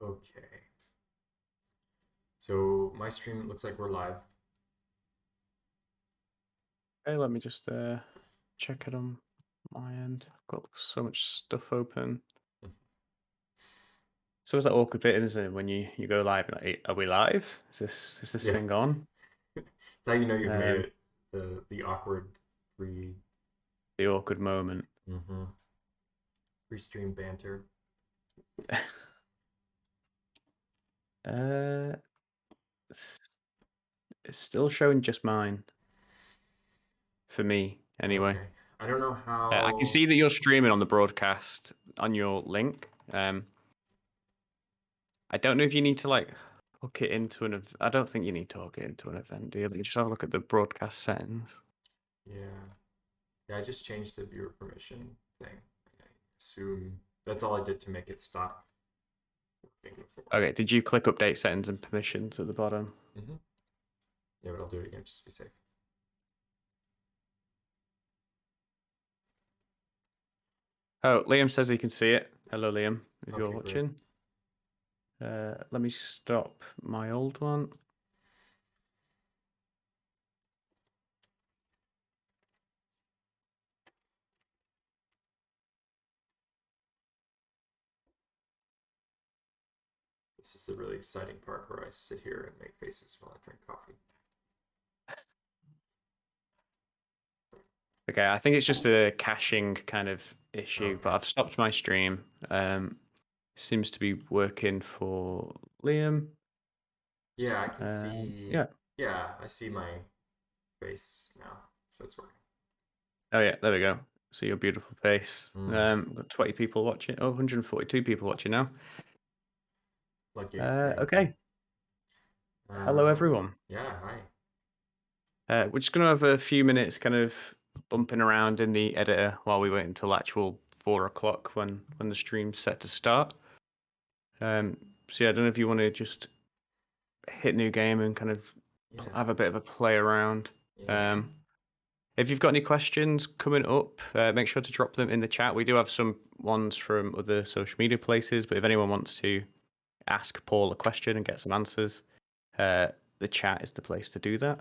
Okay. So my stream looks like we're live. Okay, let me just check it on my end. I've got so much stuff open. So is that awkward bit, isn't it, when you go live? Like, are we live? Is this Yeah. thing on? It's how you know you've made Um, it. The awkward pre the awkward moment. mm-hmm. Pre-stream banter. uh, it's, it's still showing just mine for me, anyway. Okay. I don't know I can how. see that you're streaming on the broadcast on your link. I don't know if you need to like hook it into an. I don't think you need to hook it into an event, do you? Let me just have a look at the broadcast settings. Yeah. Yeah, I just changed the viewer permission thing. I assume that's all I did to make it stop working before. Okay, did you click update settings and permissions at the bottom? Mm-hmm. Yeah, but I'll do it again just to be safe. Oh, Liam says he can see it. Hello, Liam, if you're Okay, great. watching. Let me stop my old one. This is the really exciting part where I sit here and make faces while I drink coffee. Okay, I think it's just a caching kind of issue, but Okay. I've stopped my stream. Seems to be working for Liam. Yeah, I can see. Yeah. Yeah, I see my face now, so it's working. Oh yeah, there we go. See your beautiful face. Mm. We've got 20 people watching. Oh, 142 people watching now. Floodgates thing. Okay. Hello, Um, everyone. yeah, hi. We're just going to have a few minutes kind of bumping around in the editor while we wait until actual 4 o'clock when the stream's set to start. So yeah, I don't know if you want to just hit new game and kind of Yeah, have a bit of a play around. yeah. If you've got any questions coming up, make sure to drop them in the chat. We do have some ones from other social media places, but if anyone wants to ask Paul a question and get some answers, the chat is the place to do that.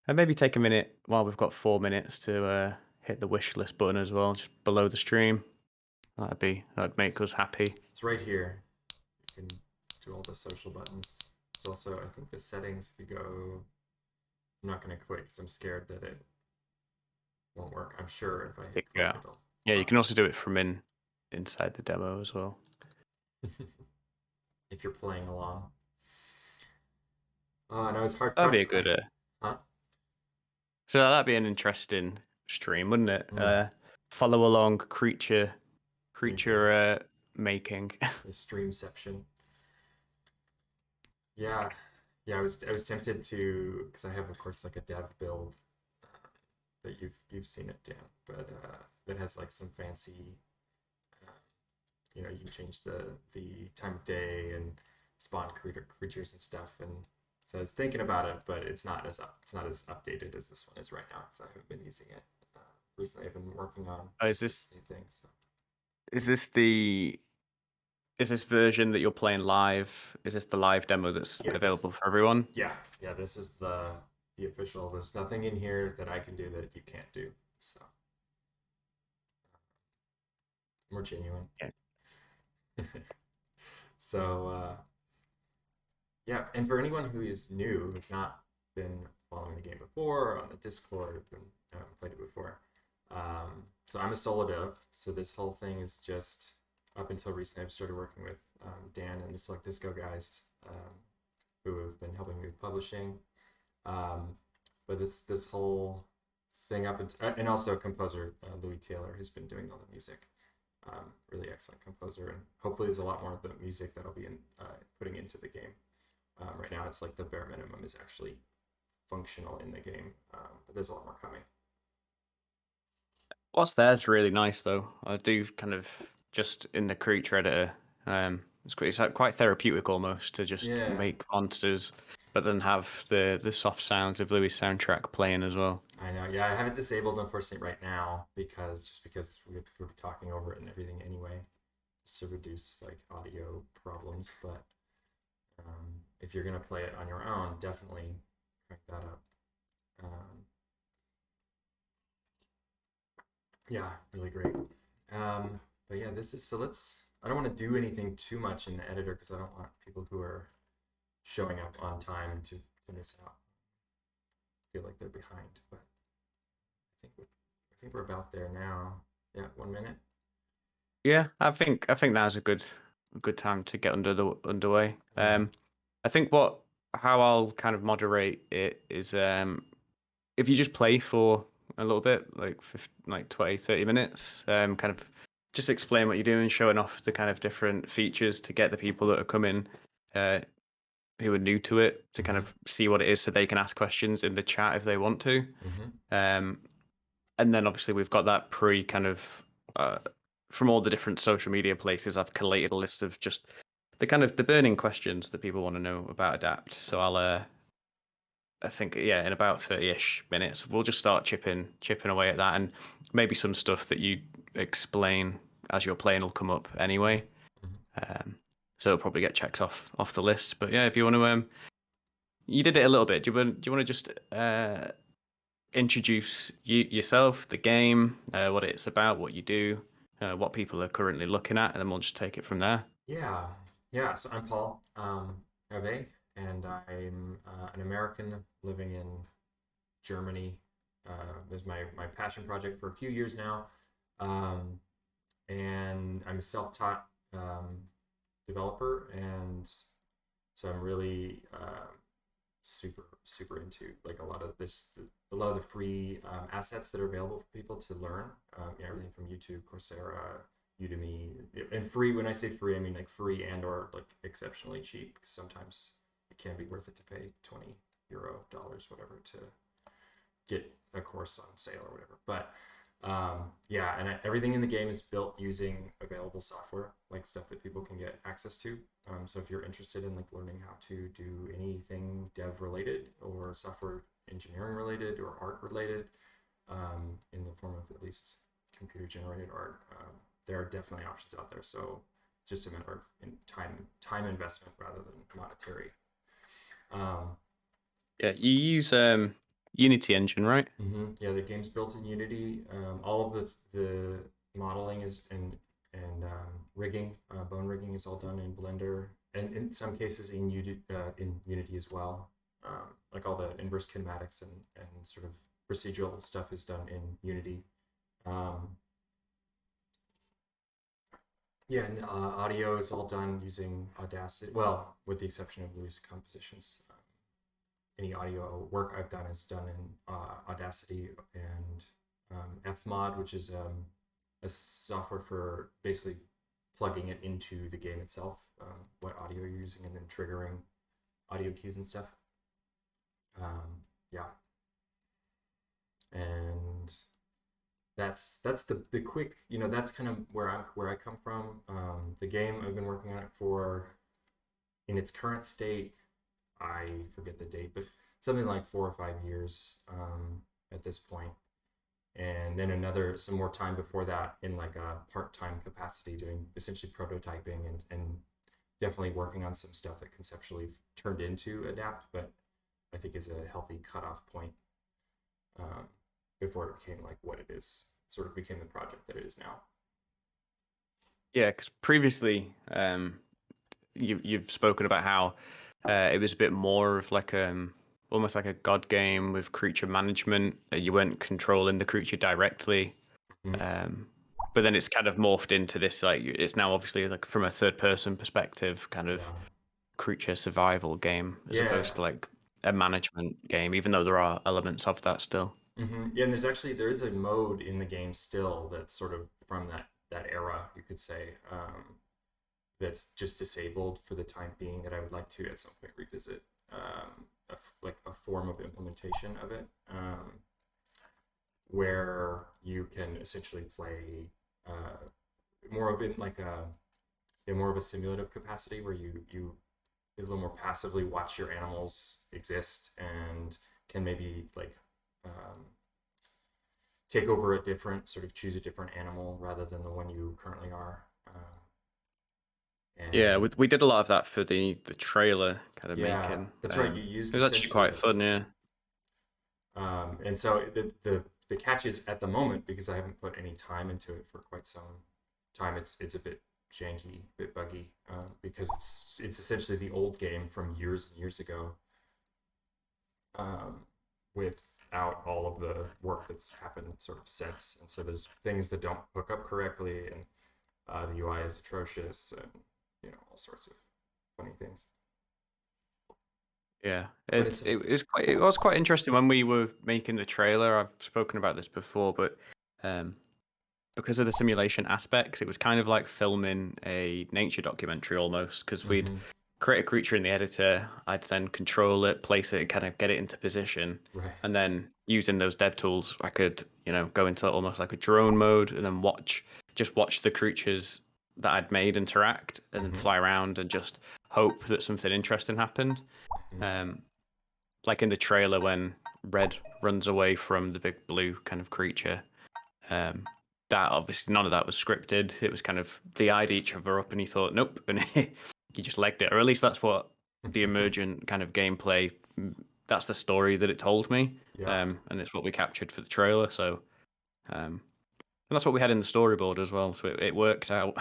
And maybe take a minute while we've got 4 minutes to hit the wish list button as well, just below the stream. That'd make us happy. It's right here. You can do all the social buttons. It's also, I think, the settings. If you go, I'm not gonna click because I'm scared that it won't work. I'm sure if I hit click, Yeah, it'll yeah. You pop. can also do it from inside the demo as well. If you're playing along. Oh, and I was hard That'd be a pressed. good. Huh? So that'd be an interesting stream, wouldn't it? Mm, Follow along creature there you go. making. The streamception. Yeah, yeah. I was tempted to because I have of course like a dev build that you've seen it, Dan, but that has like some fancy. Uh, you can change the time of day and spawn creatures and stuff. And so I was thinking about it, but it's not as updated as this one is right now because I haven't been using it recently. I've been working on Oh, just this new thing. So is this the is this version that you're playing live? Is this the live demo that's yeah, available for everyone? yeah, this is the official. There's nothing in here that I can do that you can't do. So more genuine. Yeah. So yeah, and for anyone who is new, who's not been following the game before or on the Discord, been played it before. So I'm a solo dev, so this whole thing is just up until recently. I've started working with Dan and the Select Disco guys, who have been helping me with publishing. But this whole thing up until, and also composer Louis Taylor, who's been doing all the music. Really excellent composer, and hopefully there's a lot more of the music that I'll be putting into the game. Right now, it's like the bare minimum is actually functional in the game, but there's a lot more coming. What's there's really nice though. I do kind of just in the creature editor. It's like quite therapeutic almost to just Yeah, make monsters, but then have the soft sounds of Louis' soundtrack playing as well. I know. Yeah, I have it disabled unfortunately right now because we're talking over it and everything anyway. just to reduce like audio problems. But if you're gonna play it on your own, definitely crank that up. Yeah, really great. But yeah, this is so. Let's. I don't want to do anything too much in the editor because I don't want people who are showing up on time to miss out. Feel like they're behind, but I think we're about there now. Yeah, 1 minute. Yeah, I think now's a good time to get underway. I think how I'll kind of moderate it is if you just play for a little bit, like 20, 30 minutes, kind of just explain what you're doing, showing off the kind of different features to get the people that are coming who are new to it to kind of see what it is so they can ask questions in the chat if they want to. And then obviously we've got that kind of from all the different social media places, I've collated a list of just the burning questions that people want to know about Adapt. So I think in about 30-ish minutes, we'll just start chipping away at that, and maybe some stuff that you explain as you're playing will come up anyway. So it'll probably get checked off the list. But yeah, if you want to, you did it a little bit. Do you want to just introduce yourself, the game, what it's about, what you do, what people are currently looking at, and then we'll just take it from there. Yeah, yeah. So I'm Paul Hervé, and I'm an American living in Germany. This is my passion project for a few years now, and I'm a self-taught developer, and so I'm really super into like a lot of the free assets that are available for people to learn. Everything from YouTube, Coursera, Udemy, and free. When I say free, I mean like free and or like exceptionally cheap. Because sometimes it can be worth it to pay €20, dollars, whatever, to get a course on sale or whatever. But yeah, and everything in the game is built using available software, like stuff that people can get access to. So if you're interested in like learning how to do anything dev related or software engineering related or art related, in the form of at least computer generated art, there are definitely options out there. So it's just a matter of time investment rather than monetary. Yeah, you use Unity engine, right? Yeah, the game's built in Unity. All of the modeling is and rigging, bone rigging is all done in Blender, and in some cases in Unity as well. Like all the inverse kinematics and sort of procedural stuff is done in Unity. Yeah, and audio is all done using Audacity. Well, with the exception of Louis compositions. Any audio work I've done is done in Audacity and Fmod, which is a software for basically plugging it into the game itself, what audio you're using, and then triggering audio cues and stuff. Yeah, and that's the quick. That's kind of where I come from. The game I've been working on it for, in its current state, I forget the date, but something like 4 or 5 years at this point. And then some more time before that in like a part-time capacity doing essentially prototyping and definitely working on some stuff that conceptually turned into Adapt, but I think is a healthy cutoff point before it became like what it is, sort of became the project that it is now. Yeah, because previously you've spoken about how it was a bit more of like almost like a god game with creature management. You weren't controlling the creature directly, but then it's kind of morphed into this like it's now obviously like from a third person perspective kind of creature survival game as opposed to like a management game, even though there are elements of that still. Yeah, and there is a mode in the game still that's sort of from that era, you could say, that's just disabled for the time being, that I would like to at some point revisit, like a form of implementation of it, where you can essentially play more of it like more of a simulative capacity, where you a little more passively watch your animals exist and can maybe like take over choose a different animal rather than the one you currently are. Yeah, And we did a lot of that for the trailer kind of yeah, making. that's right. You It used was actually essentially quite that fun. Yeah. system. And so the catch is at the moment, because I haven't put any time into it for quite some time, it's a bit janky, a bit buggy, because it's essentially the old game from years and years ago, um, without all of the work that's happened sort of since. And so there's things that don't hook up correctly, and the UI is atrocious, and all sorts of funny things. Yeah, But it's it was quite interesting when we were making the trailer. I've spoken about this before, but um, because of the simulation aspects, it was kind of like filming a nature documentary almost. Because we'd mm-hmm, create a creature in the editor, I'd then control it, place it, kind of get it into position, right. and then using those dev tools, I could go into almost like a drone mode and then watch the creatures that I'd made interact, and then Mm-hmm, fly around and just hope that something interesting happened. mm-hmm. Um, like in the trailer when Red runs away from the big blue kind of creature. Um, that obviously none of that was scripted. It was kind of they eyed each other up and he thought nope, and he just legged it, or at least that's what the emergent kind of gameplay. That's the story that it told me, Yeah. and it's what we captured for the trailer. So, and that's what we had in the storyboard as well. So it worked out,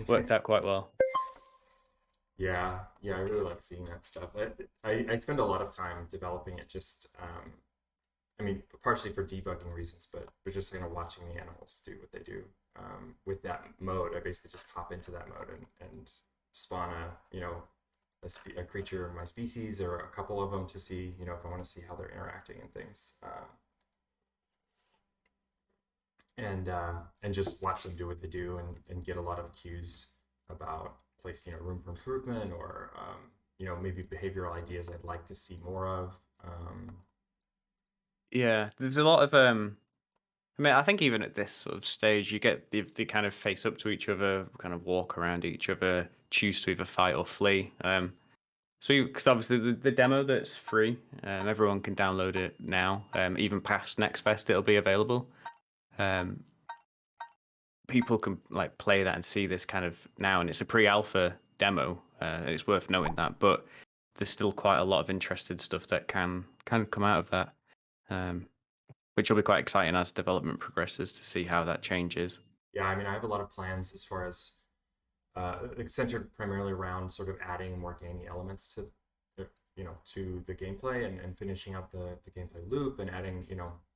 worked out quite well. Yeah, yeah, I really like seeing that stuff. I spend a lot of time developing it, just I mean, partially for debugging reasons, but just watching the animals do what they do. With that mode, I basically just hop into that mode and spawn a creature of my species, or a couple of them, to see if I want to see how they're interacting and things, and just watch them do what they do, and get a lot of cues about place, room for improvement, or maybe behavioral ideas I'd like to see more of. Yeah, there's a lot of I mean, I think even at this sort of stage, you get the kind of face up to each other, kind of walk around each other, choose to either fight or flee. So, because obviously the demo that's free, everyone can download it now. Even past Next Fest, it'll be available. Um, People can like play that and see this kind of now, and it's a pre-alpha demo. It's worth noting that, but there's still quite a lot of interested stuff that can come out of that. Um, which will be quite exciting as development progresses to see how that changes. Yeah, I mean, I have a lot of plans as far as centered primarily around sort of adding more gaming elements to to the gameplay, and finishing out the gameplay loop, and adding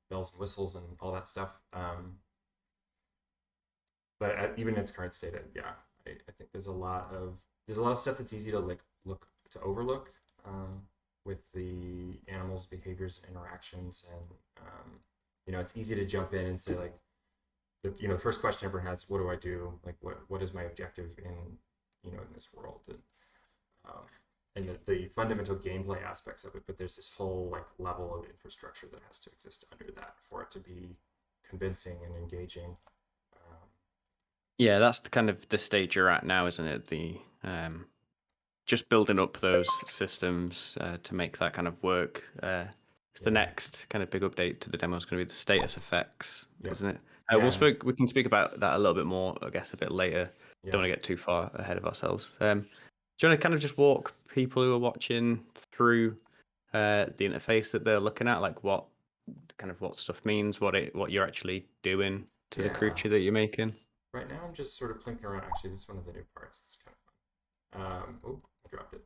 bells and whistles and all that stuff. But even in its current state, yeah, I think there's a lot of stuff that's easy to overlook, with the animals' behaviors and interactions, and it's easy to jump in and say, like, the first question everyone has: what do I do? Like, what is my objective in this world? And the fundamental gameplay aspects of it, but there's this whole level of infrastructure that has to exist under that for it to be convincing and engaging. Yeah, that's the kind of the stage you're at now, isn't it? The just building up those systems to make that kind of work. It's the Yeah, next kind of big update to the demo is going to be the status effects, yeah, isn't it? yeah, We can speak about that a little bit more, I guess, a bit later. yeah. Don't want to get too far ahead of ourselves. Do you want to kind of just walk people who are watching through the interface that they're looking at, like what stuff means, what you're actually doing to the Yeah. creature that you're making? Right now, I'm just sort of plinking around. Actually, this is one of the new parts. It's kind of fun. Oh, I dropped it.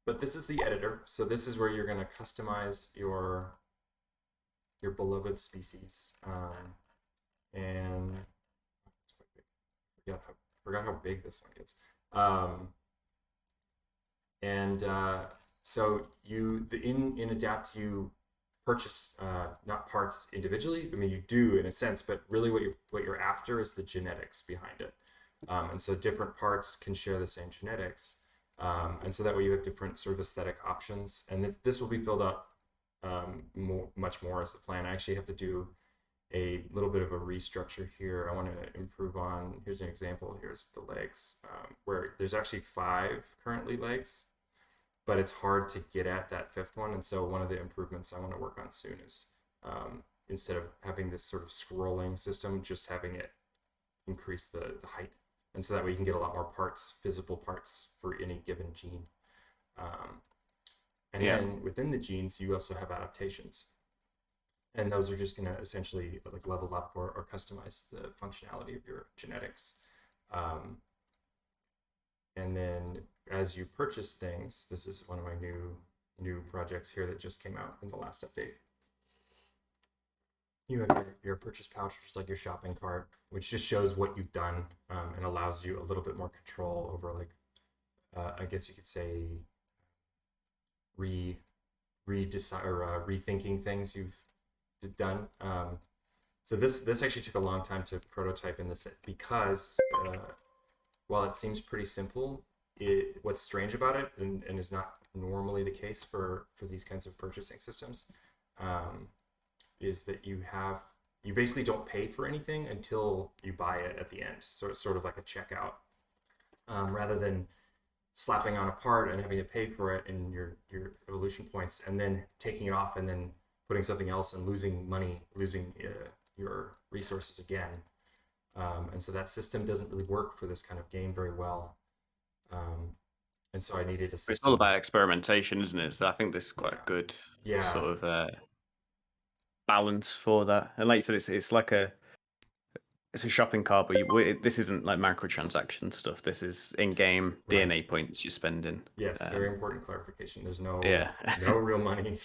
But this is the editor. So this is where you're going to customize your beloved species. And it's quite big. Forgot how big this one gets. And so in Adapt, you purchase not parts individually. I mean, you do in a sense, but really what you're after is the genetics behind it. And so different parts can share the same genetics, and so that way you have different sort of aesthetic options. And this will be filled out much more as the plan. I actually have to do a little bit of a restructure here. I want to improve on. Here's an example. Here's the legs, where there's actually 5 currently legs, but it's hard to get at that 5th one. And so one of the improvements I want to work on soon is, instead of having this sort of scrolling system, just having it increase the height and so that way you can get a lot more parts, visible parts for any given gene. And Yeah. then within the genes, you also have adaptations, and those are just going to essentially like level up or customize the functionality of your genetics. And then as you purchase things, this is one of my new projects here that just came out in the last update. You have your purchase pouch, which is like your shopping cart, which just shows what you've done, and allows you a little bit more control over, like, I guess you could say, rethinking things you've done. So this actually took a long time to prototype in this because while it seems pretty simple, what's strange about it, and is not normally the case for these kinds of purchasing systems, is that you basically don't pay for anything until you buy it at the end. So it's sort of like a checkout, rather than slapping on a part and having to pay for it in your evolution points, and then taking it off and then putting something else and losing money, losing your resources again. And so that system doesn't really work for this kind of game very well. And so I needed a system. It's all about experimentation, isn't it? So I think this is quite a good sort of balance for that. And like you said, it's like it's a shopping cart, but this isn't like microtransaction stuff. This is in-game DNA points you're spending. Yes, very important clarification. There's no real money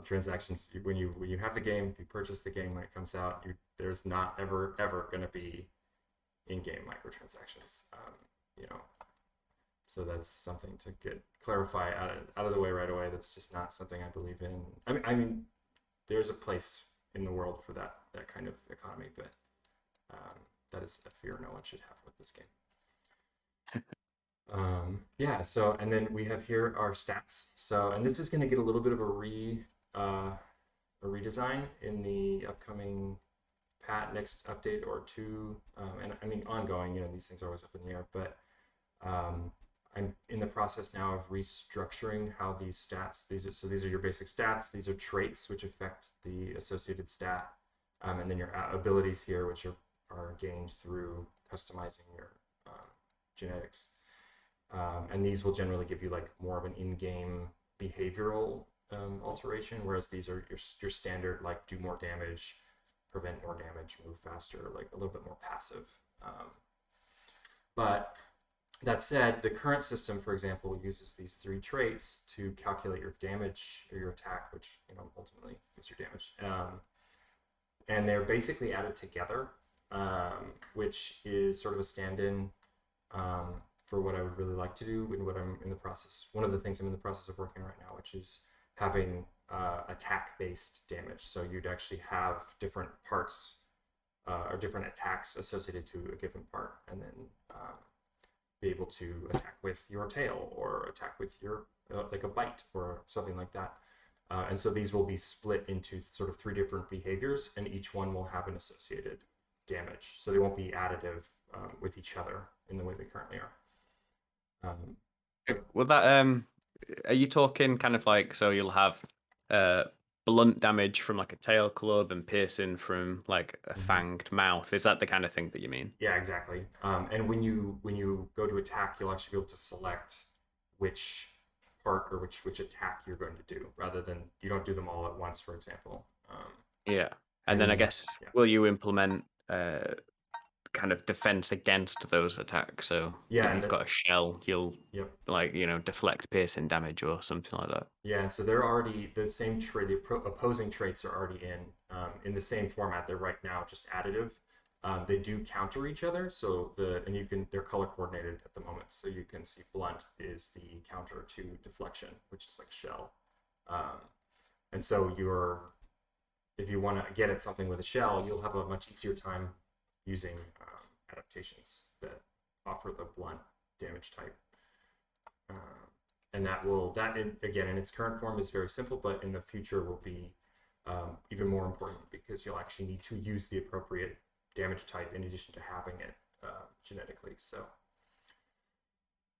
transactions when you have the game. If you purchase the game when it comes out, there's not ever going to be in-game microtransactions. So that's something to clarify out of the way right away. That's just not something I believe in. I mean, there's a place in the world for that kind of economy, but that is a fear no one should have with this game. So, and then we have here our stats. So, and this is going to get a little bit of a redesign in the upcoming next update or two. And I mean, ongoing, these things are always up in the air, but I'm in the process now of restructuring how these stats, these are your basic stats. These are traits which affect the associated stat. And then your abilities here, which are gained through customizing your genetics. And these will generally give you like more of an in-game behavioral alteration, whereas these are your standard, like do more damage, prevent more damage, move faster, like a little bit more passive. But that said, the current system, for example, uses these 3 traits to calculate your damage or your attack, which ultimately is your damage. And they're basically added together, which is sort of a stand-in for what I would really like to do and what I'm in the process. One of the things I'm in the process of working on right now, which is having attack-based damage. So you'd actually have different parts or different attacks associated to a given part, and then be able to attack with your tail or attack with your like a bite or something like that. And so these will be split into sort of 3 different behaviors, and each one will have an associated damage. So they won't be additive with each other in the way they currently are. Well, that are you talking kind of like, so you'll have blunt damage from like a tail club and piercing from like a fanged mouth? Is that the kind of thing that you mean? Yeah, exactly. And when you go to attack, you'll actually be able to select which part or which attack you're going to do, rather than you don't do them all at once, for example. And then I guess will you implement kind of defense against those attacks? So if you've got a shell, you'll like deflect piercing damage or something like that. Yeah, and so they're already the same trait. The opposing traits are already in the same format. They're right now just additive. They do counter each other, so they're color coordinated at the moment. So you can see blunt is the counter to deflection, which is like shell. And so if you want to get at something with a shell, you'll have a much easier time using adaptations that offer the blunt damage type. And again, in its current form is very simple, but in the future will be even more important, because you'll actually need to use the appropriate damage type in addition to having it genetically. So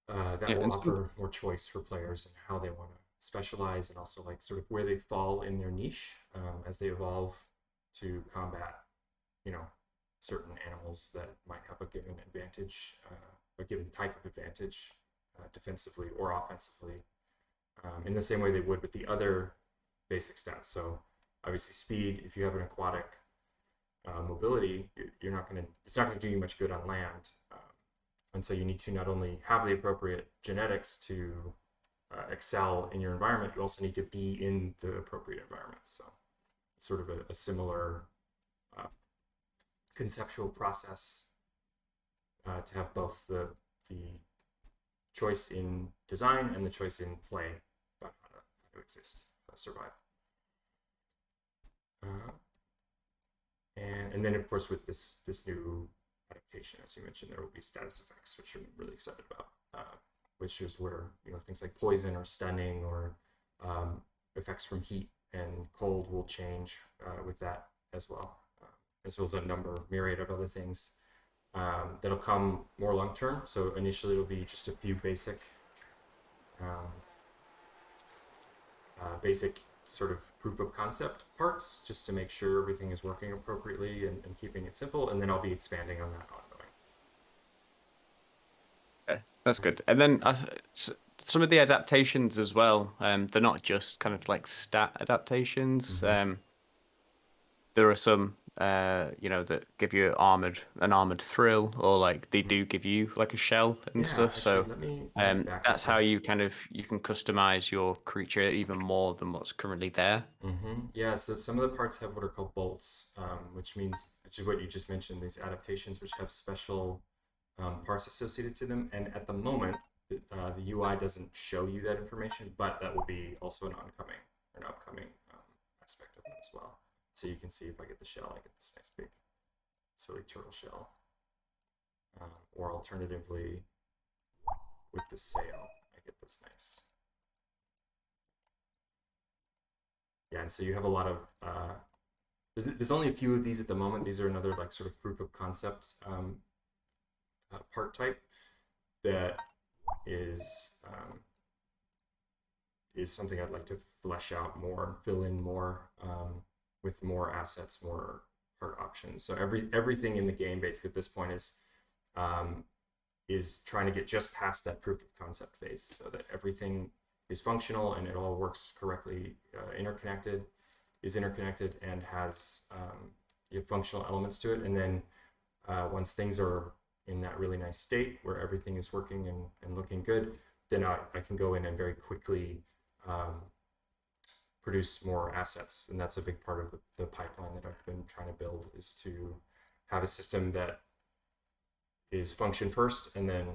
that will offer more choice for players and how they want to specialize, and also like sort of where they fall in their niche as they evolve to combat, certain animals that might have a given advantage, a given type of advantage, defensively or offensively, in the same way they would with the other basic stats. So obviously speed, if you have an aquatic mobility, you're not going to, it's not going to do you much good on land. And so you need to not only have the appropriate genetics to excel in your environment, you also need to be in the appropriate environment. So it's sort of a similar conceptual process to have both the choice in design and the choice in play about how to exist, how to survive. And then of course with this new adaptation, as you mentioned, there will be status effects, which I'm really excited about, which is where things like poison or stunning or effects from heat and cold will change with that as well as a myriad of other things that'll come more long term. So initially it'll be just a few basic sort of proof of concept parts, just to make sure everything is working appropriately and keeping it simple, and then I'll be expanding on that ongoing. Okay, that's good. And then some of the adaptations as well, they're not just kind of like stat adaptations. Mm-hmm. There are some that give you an armored thrill, or like they do give you like a shell and Yeah, stuff. actually, So let me back that's up how here. you can customize your creature even more than what's currently there. Mm-hmm. Yeah, so some of the parts have what are called bolts, which is what you just mentioned, these adaptations, which have special parts associated to them. And at the moment, the UI doesn't show you that information, but that will be also an upcoming aspect of them as well. So you can see if I get the shell, I get this nice big silly turtle shell. Or alternatively, with the sail, I get this nice. Yeah, and so you have a lot of there's only a few of these at the moment. These are another like sort of proof of concept part type that is something I'd like to flesh out more and fill in more with more assets, more part options. So everything in the game basically at this point is trying to get just past that proof of concept phase, so that everything is functional and it all works correctly, is interconnected and has functional elements to it. And then once things are in that really nice state where everything is working and looking good, then I can go in and very quickly produce more assets. And that's a big part of the pipeline that I've been trying to build, is to have a system that is function first, and then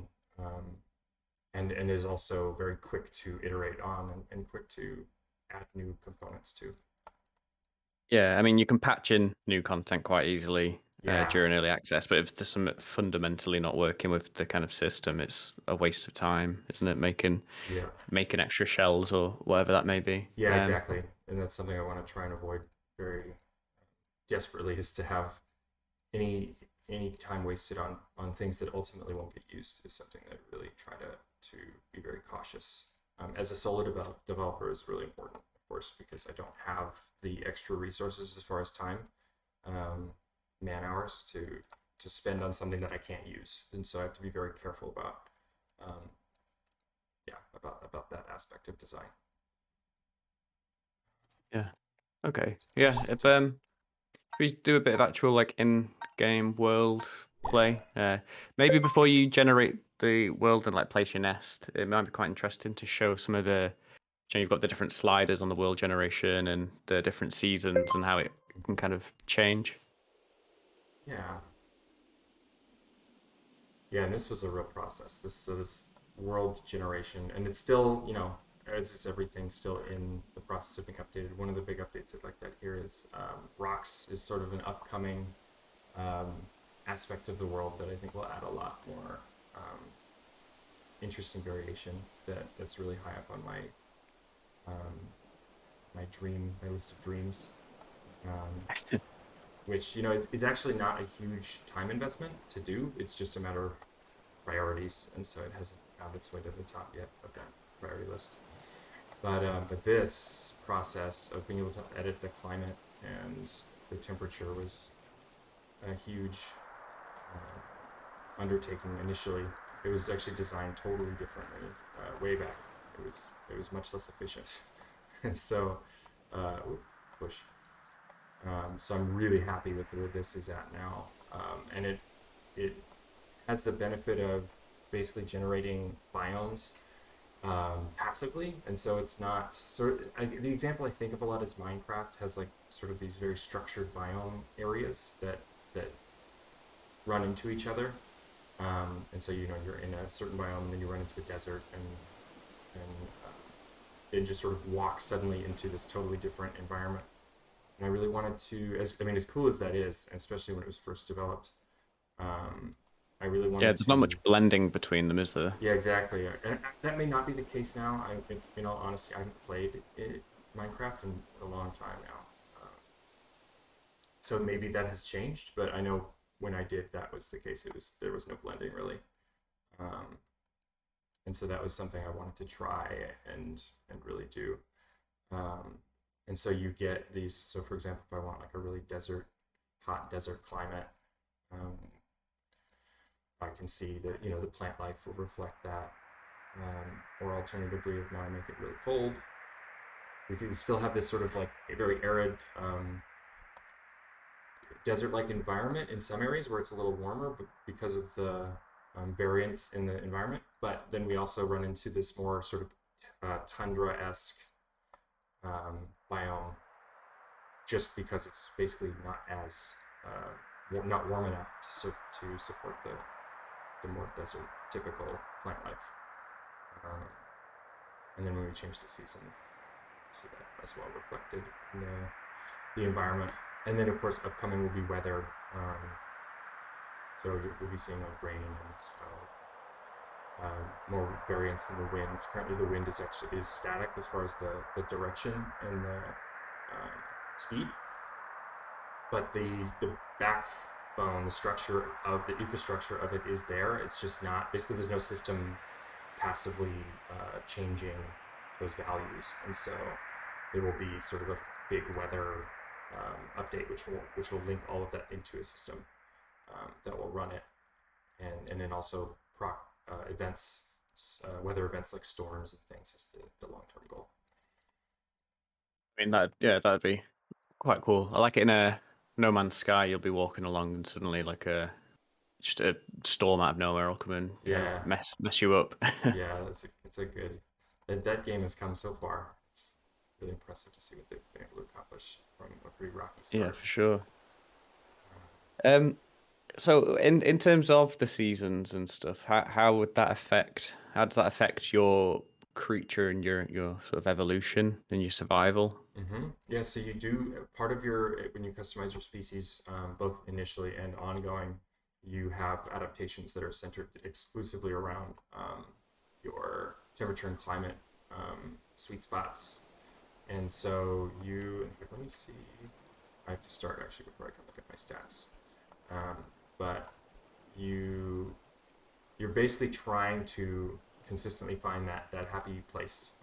and is also very quick to iterate on and quick to add new components to. Yeah, I mean, you can patch in new content quite easily Yeah. during early access, but if there's something fundamentally not working with the kind of system, it's a waste of time, isn't it? Yeah. Making extra shells or whatever that may be. Yeah, exactly. And that's something I want to try and avoid very desperately, is to have any time wasted on things that ultimately won't get used, is something that I really try to be very cautious. As a solo developer is really important, of course, because I don't have the extra resources as far as time, man hours to spend on something that I can't use, and so I have to be very careful about about that aspect of design. Yeah. Okay. So Yeah. If we do a bit of actual like in-game world play, maybe before you generate the world and like place your nest, it might be quite interesting to show some of the. You've got the different sliders on the world generation and the different seasons and how it can kind of change. yeah, yeah, and this was a real process. This world generation, and it's still, as is everything, still in the process of being updated. One of the big updates I'd like that here is rocks is sort of an upcoming um, aspect of the world that I think will add a lot more interesting variation. That's really high up on um, my list of dreams. Um, which it's actually not a huge time investment to do. It's just a matter of priorities, and so it hasn't found its way to the top yet of that priority list. But this process of being able to edit the climate and the temperature was a huge undertaking initially. It was actually designed totally differently way back. It was much less efficient, and so push. So I'm really happy with where this is at now, and it has the benefit of basically generating biomes passively, and so it's not the example I think of a lot is Minecraft has like sort of these very structured biome areas that run into each other, and so you're in a certain biome, and then you run into a desert, and just sort of walk suddenly into this totally different environment. And I really wanted to, as cool as that is, especially when it was first developed, um, I really Yeah, wanted there's not to. much blending between them, is there? Yeah, exactly. And that may not be the case now. In all honesty, I haven't played Minecraft in a long time now, so maybe that has changed. But I know when I did, that was the case. There was no blending really, um, and so that was something I wanted to try and really do. Um, and so you get these. So for example, if I want like a really hot desert climate, um, I can see that the plant life will reflect that. Or alternatively, if now I make it really cold, we could still have this sort of like a very arid desert-like environment in some areas where it's a little warmer, but because of the variance in the environment. But then we also run into this more sort of tundra-esque biome, just because it's basically not as not warm enough to support the more desert typical plant life. Um, and then when we change the season, see that as well reflected in the environment. And then of course upcoming will be weather. So we'll be seeing like rain and snow, more variance in the wind. Currently the wind is static as far as the direction and the speed, but the backbone, the structure of the infrastructure of it is there. It's just not, basically there's no system passively changing those values, and so there will be sort of a big weather update, which will link all of that into a system that will run it, and then also proc events, weather events like storms and things is the long term goal. I mean, that'd be quite cool. I like it in a No Man's Sky. You'll be walking along and suddenly just a storm out of nowhere will come in, Yeah, mess you up. yeah, it's a good. That game has come so far. It's really impressive to see what they've been able to accomplish from a pretty rocky Yeah, start. for sure. Um, so in terms of the seasons and stuff, how does that affect your creature and your sort of evolution and your survival? Yeah, so you do part of when you customize your species, both initially and ongoing, you have adaptations that are centered exclusively around your temperature and climate sweet spots. And so let me see. I have to start actually before I can look at my stats. Um, but you you're basically trying to consistently find that happy place,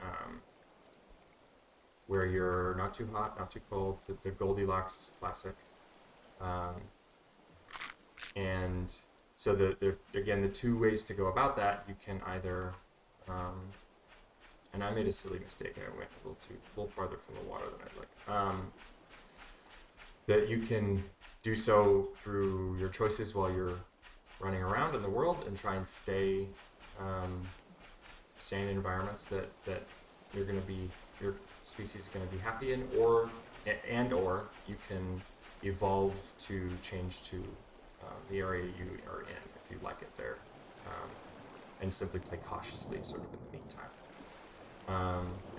where you're not too hot, not too cold, the Goldilocks classic. Um, and so again, the two ways to go about that, you can either, and I made a silly mistake. I went a little farther from the water than I'd like. That you can do so through your choices while you're running around in the world and try and stay in environments that you're going to be your species is going to be happy in, or you can evolve to change to the area you are in if you like it there, and simply play cautiously sort of in the meantime.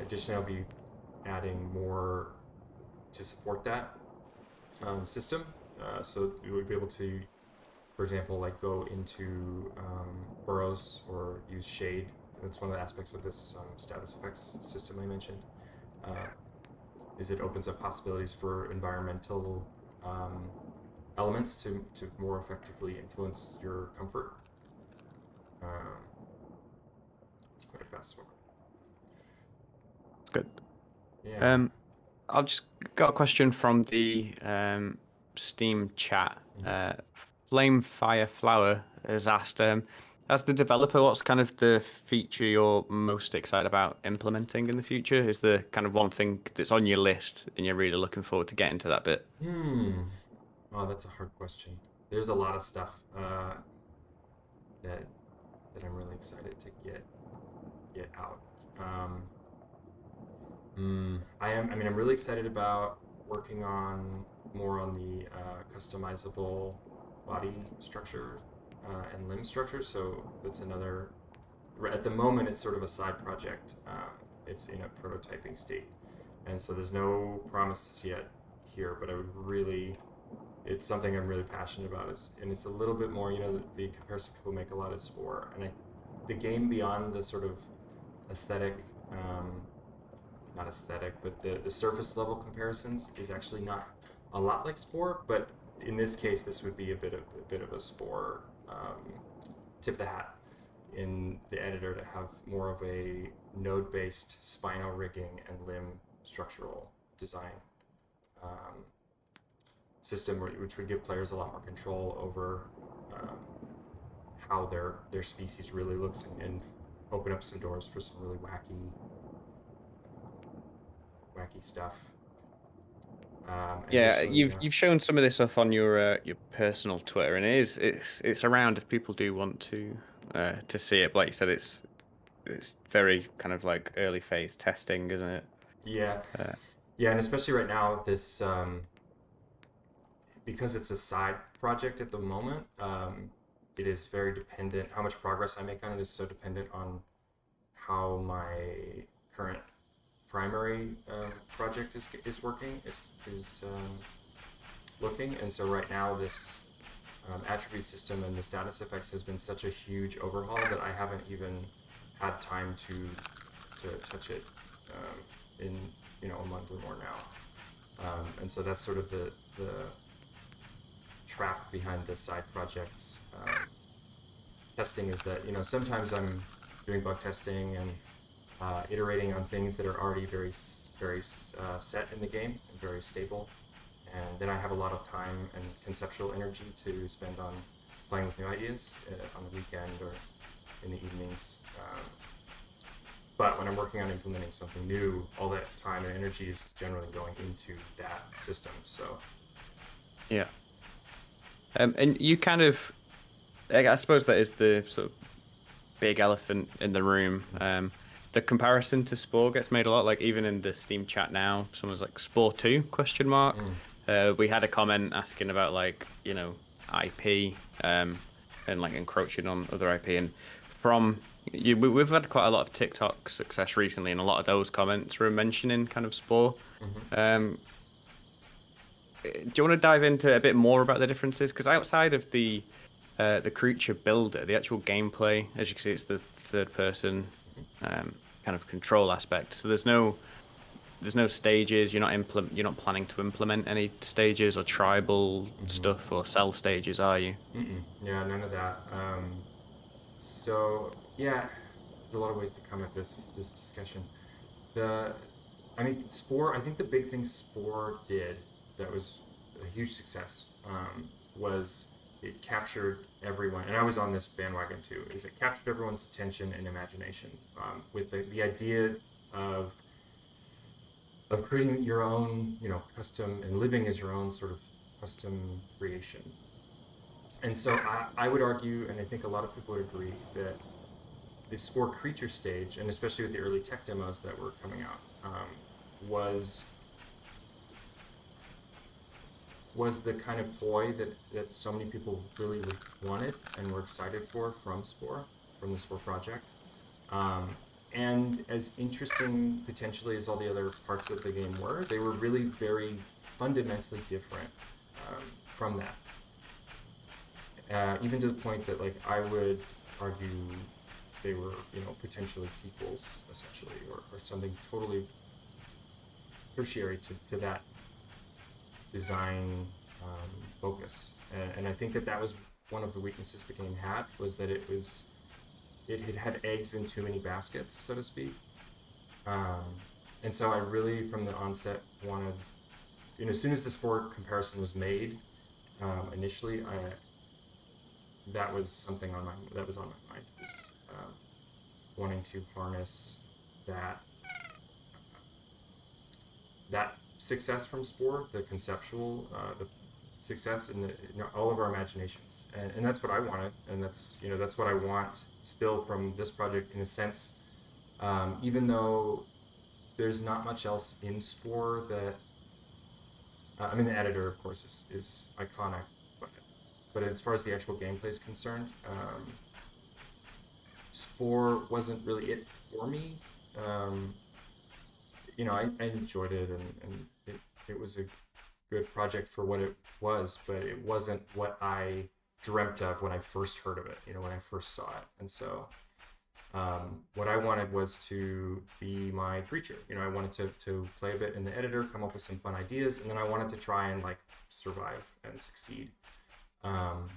Additionally, I'll be adding more to support that system, so you would be able to, for example, like go into burrows or use shade. That's one of the aspects of this status effects system I mentioned. Uh, is it opens up possibilities for environmental elements to more effectively influence your comfort. Um, it's quite a fast one. It's good. Yeah. Um, I've just got a question from Steam chat, Flame Fire Flower has asked, as the developer, what's kind of the feature you're most excited about implementing in the future? Is there kind of one thing that's on your list and you're really looking forward to getting to that bit? Oh, that's a hard question. There's a lot of stuff that I'm really excited to get out. I mean, I'm really excited about working on more on the customizable body structure and limb structure. So that's another. At the moment, it's sort of a side project. It's in a prototyping state, and so there's no promises yet here. But I would really, it's something I'm really passionate about. And it's a little bit more, the comparison people make a lot is Spore, and the game beyond the sort of aesthetic. Not aesthetic, but the surface level comparisons is actually not a lot like Spore. But in this case, this would be a bit of a Spore tip the hat in the editor to have more of a node-based spinal rigging and limb structural design system, which would give players a lot more control over how their species really looks and open up some doors for some really wacky stuff. Yeah, So, you've shown some of this off on your personal Twitter, and it's around if people do want to see it. But like you said, it's very kind of like early phase testing, isn't it? yeah, Uh, yeah, and especially right now, this because it's a side project at the moment. It is very dependent. How much progress I make on it is so dependent on how my current primary project is working is looking. And so right now, this attribute system and the status effects has been such a huge overhaul that I haven't even had time to touch it in a month or more now. And so that's sort of the trap behind the side projects testing, is that sometimes I'm doing bug testing and iterating on things that are already very set in the game and very stable, and then I have a lot of time and conceptual energy to spend on playing with new ideas on the weekend or in the evenings. But when I'm working on implementing something new, all that time and energy is generally going into that system. So yeah. And you kind of, I suppose that is the sort of big elephant in the room. The comparison to Spore gets made a lot. Like even in the Steam chat now, someone's like Spore 2 question mark. We had a comment asking about like IP and like encroaching on other IP. And from we've had quite a lot of TikTok success recently, and a lot of those comments were mentioning kind of Spore. Do you want to dive into a bit more about the differences? Because outside of the creature builder, the actual gameplay, as you can see, it's the third person kind of control aspect. So there's no stages. You're not planning to implement any stages or tribal stuff or cell stages, are you? yeah, none of that. So yeah, there's a lot of ways to come at this discussion. The I mean, Spore. I think the big thing Spore did that was a huge success was it captured everyone, and I was on this bandwagon too. Is it captured everyone's attention and imagination with the idea of creating your own, custom and living as your own sort of custom creation. And so I would argue, and I think a lot of people would agree, that the Spore creature stage, and especially with the early tech demos that were coming out, was the kind of toy that so many people really wanted and were excited for from the Spore project. And as interesting potentially as all the other parts of the game were, they were really very fundamentally different from that. Even to the point that, like, I would argue they were, potentially sequels, essentially, or something totally tertiary to that design focus. And I think that was one of the weaknesses the game had, was that it had eggs in too many baskets, so to speak. And so I really, from the onset, wanted, as soon as the Spore comparison was made, initially, that was something that was on my mind, was wanting to harness that that success from Spore, the conceptual, the success in all of our imaginations, and that's what I wanted, and that's what I want still from this project in a sense. Even though there's not much else in Spore that I mean, the editor, of course, is iconic, but as far as the actual gameplay is concerned, Spore wasn't really it for me. Um, I enjoyed it, and it was a good project for what it was, but it wasn't what I dreamt of when I first heard of it, when I first saw it. And so what I wanted was to be my creature. I wanted to play a bit in the editor, come up with some fun ideas, and then I wanted to try and like survive and succeed. Um,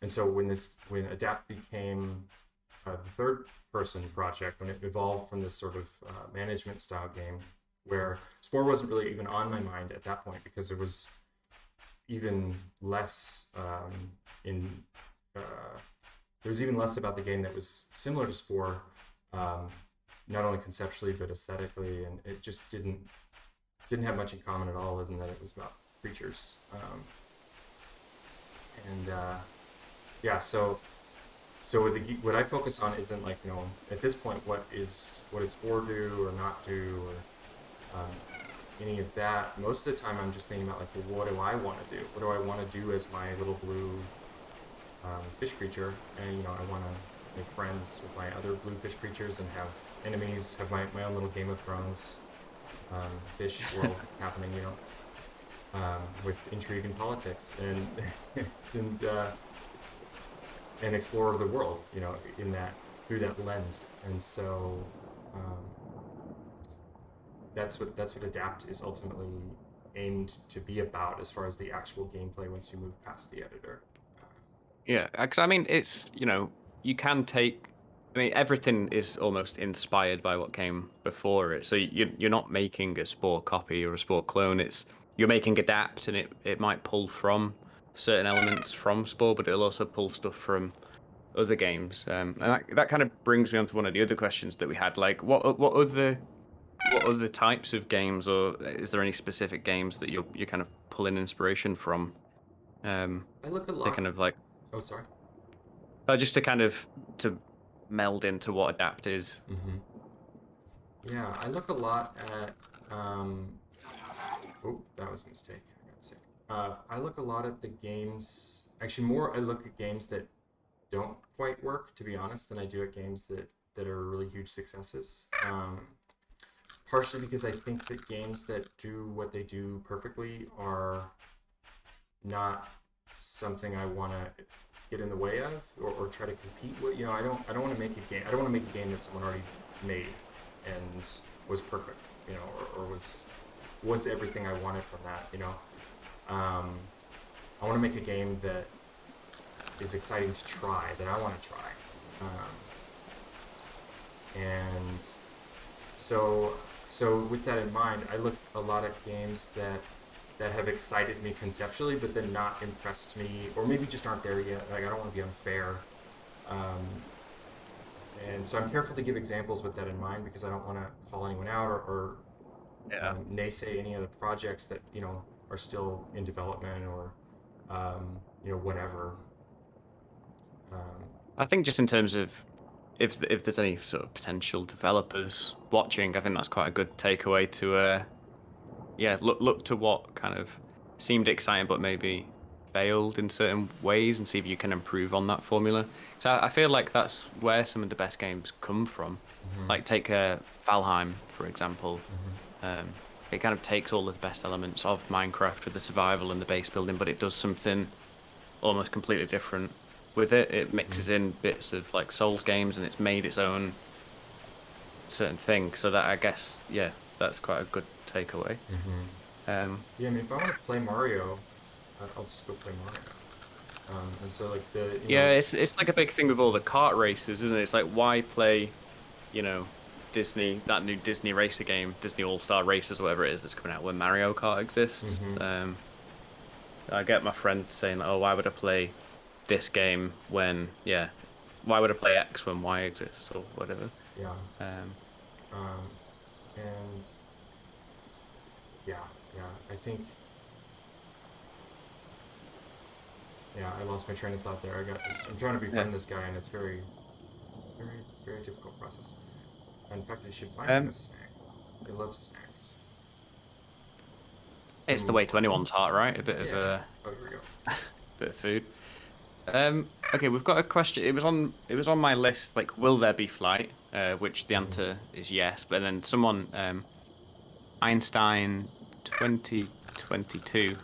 and so when Adapt became the third person project, when it evolved from this sort of management style game, where Spore wasn't really even on my mind at that point because it was even less in there was even less about the game that was similar to Spore, not only conceptually but aesthetically, and it just didn't have much in common at all, other than that it was about creatures. Yeah, so what I focus on isn't like at this point what did Spore do or not do, or any of that. Most of the time I'm just thinking about like, well, what do I want to do? What do I want to do as my little blue fish creature? And I want to make friends with my other blue fish creatures and have enemies, have my own little Game of Thrones fish world happening, with intrigue and politics, and and and explore the world, in that through that lens. And so that's what Adapt is ultimately aimed to be about, as far as the actual gameplay once you move past the editor. Yeah, because I mean, it's you can take. I mean, everything is almost inspired by what came before it. So you're not making a Spore copy or a Spore clone. You're making Adapt, and it might pull from certain elements from Spore, but it'll also pull stuff from other games. And that kind of brings me on to one of the other questions that we had. Like, what other types of games, or is there any specific games that you're kind of pulling inspiration from? I look a To lot. kind of like Oh, sorry. just to kind of to meld into what Adapt is. Mm-hmm. Yeah, I look a lot at. Oh, that was a mistake. I got sick. I look a lot at the games. Actually, more I look at games that don't quite work, to be honest, than I do at games that are really huge successes. Partially because I think that games that do what they do perfectly are not something I want to get in the way of, or try to compete with. I don't want to make a game. I don't want to make a game that someone already made and was perfect. Or was everything I wanted from that. I want to make a game that is exciting to try, that I want to try. And so with that in mind, I look a lot at games that have excited me conceptually, but then not impressed me, or maybe just aren't there yet. Like, I don't want to be unfair. Um, and so I'm careful to give examples with that in mind, because I don't want to call anyone out, or Yeah. naysay any of the projects that are still in development, or whatever. Um, I think just in terms of if there's any sort of potential developers watching, I think that's quite a good takeaway to look to what kind of seemed exciting but maybe failed in certain ways, and see if you can improve on that formula. So I feel like that's where some of the best games come from. mhm, Like take Valheim for example. mhm, Um, it kind of takes all of the best elements of Minecraft with the survival and the base building, but it does something almost completely different with it. It mhm, mixes in bits of like Souls games, and it's made its own certain thing. So that, I guess, yeah, that's quite a good takeaway. mhm. Um, Yeah, I mean, if I want to play Mario, I'll just go play Mario. And so like the yeah, it's like a big thing with all the kart races, isn't it? It's like, why play, you know, that new Disney racer game, Disney All Star Racers, whatever it is that's coming out, where Mario Kart exists. hmm I get my friend saying, like, "Oh, why would I play this game when, yeah, why would I play X when Y exists or whatever?" Yeah. Um, Um, and yeah, yeah, I think, yeah, I lost my train of thought there. I'm trying to yeah. befriend this guy, and it's very, very difficult process. In fact, I should find him a Um, snack. He loves snacks. it's the way to anyone's heart, right? A Yeah. Oh, here we go. bit of food. Okay, we've got a question. It was on my list. Like, will there be flight? Which the Mhm. answer is yes. But then someone, Einstein 2022,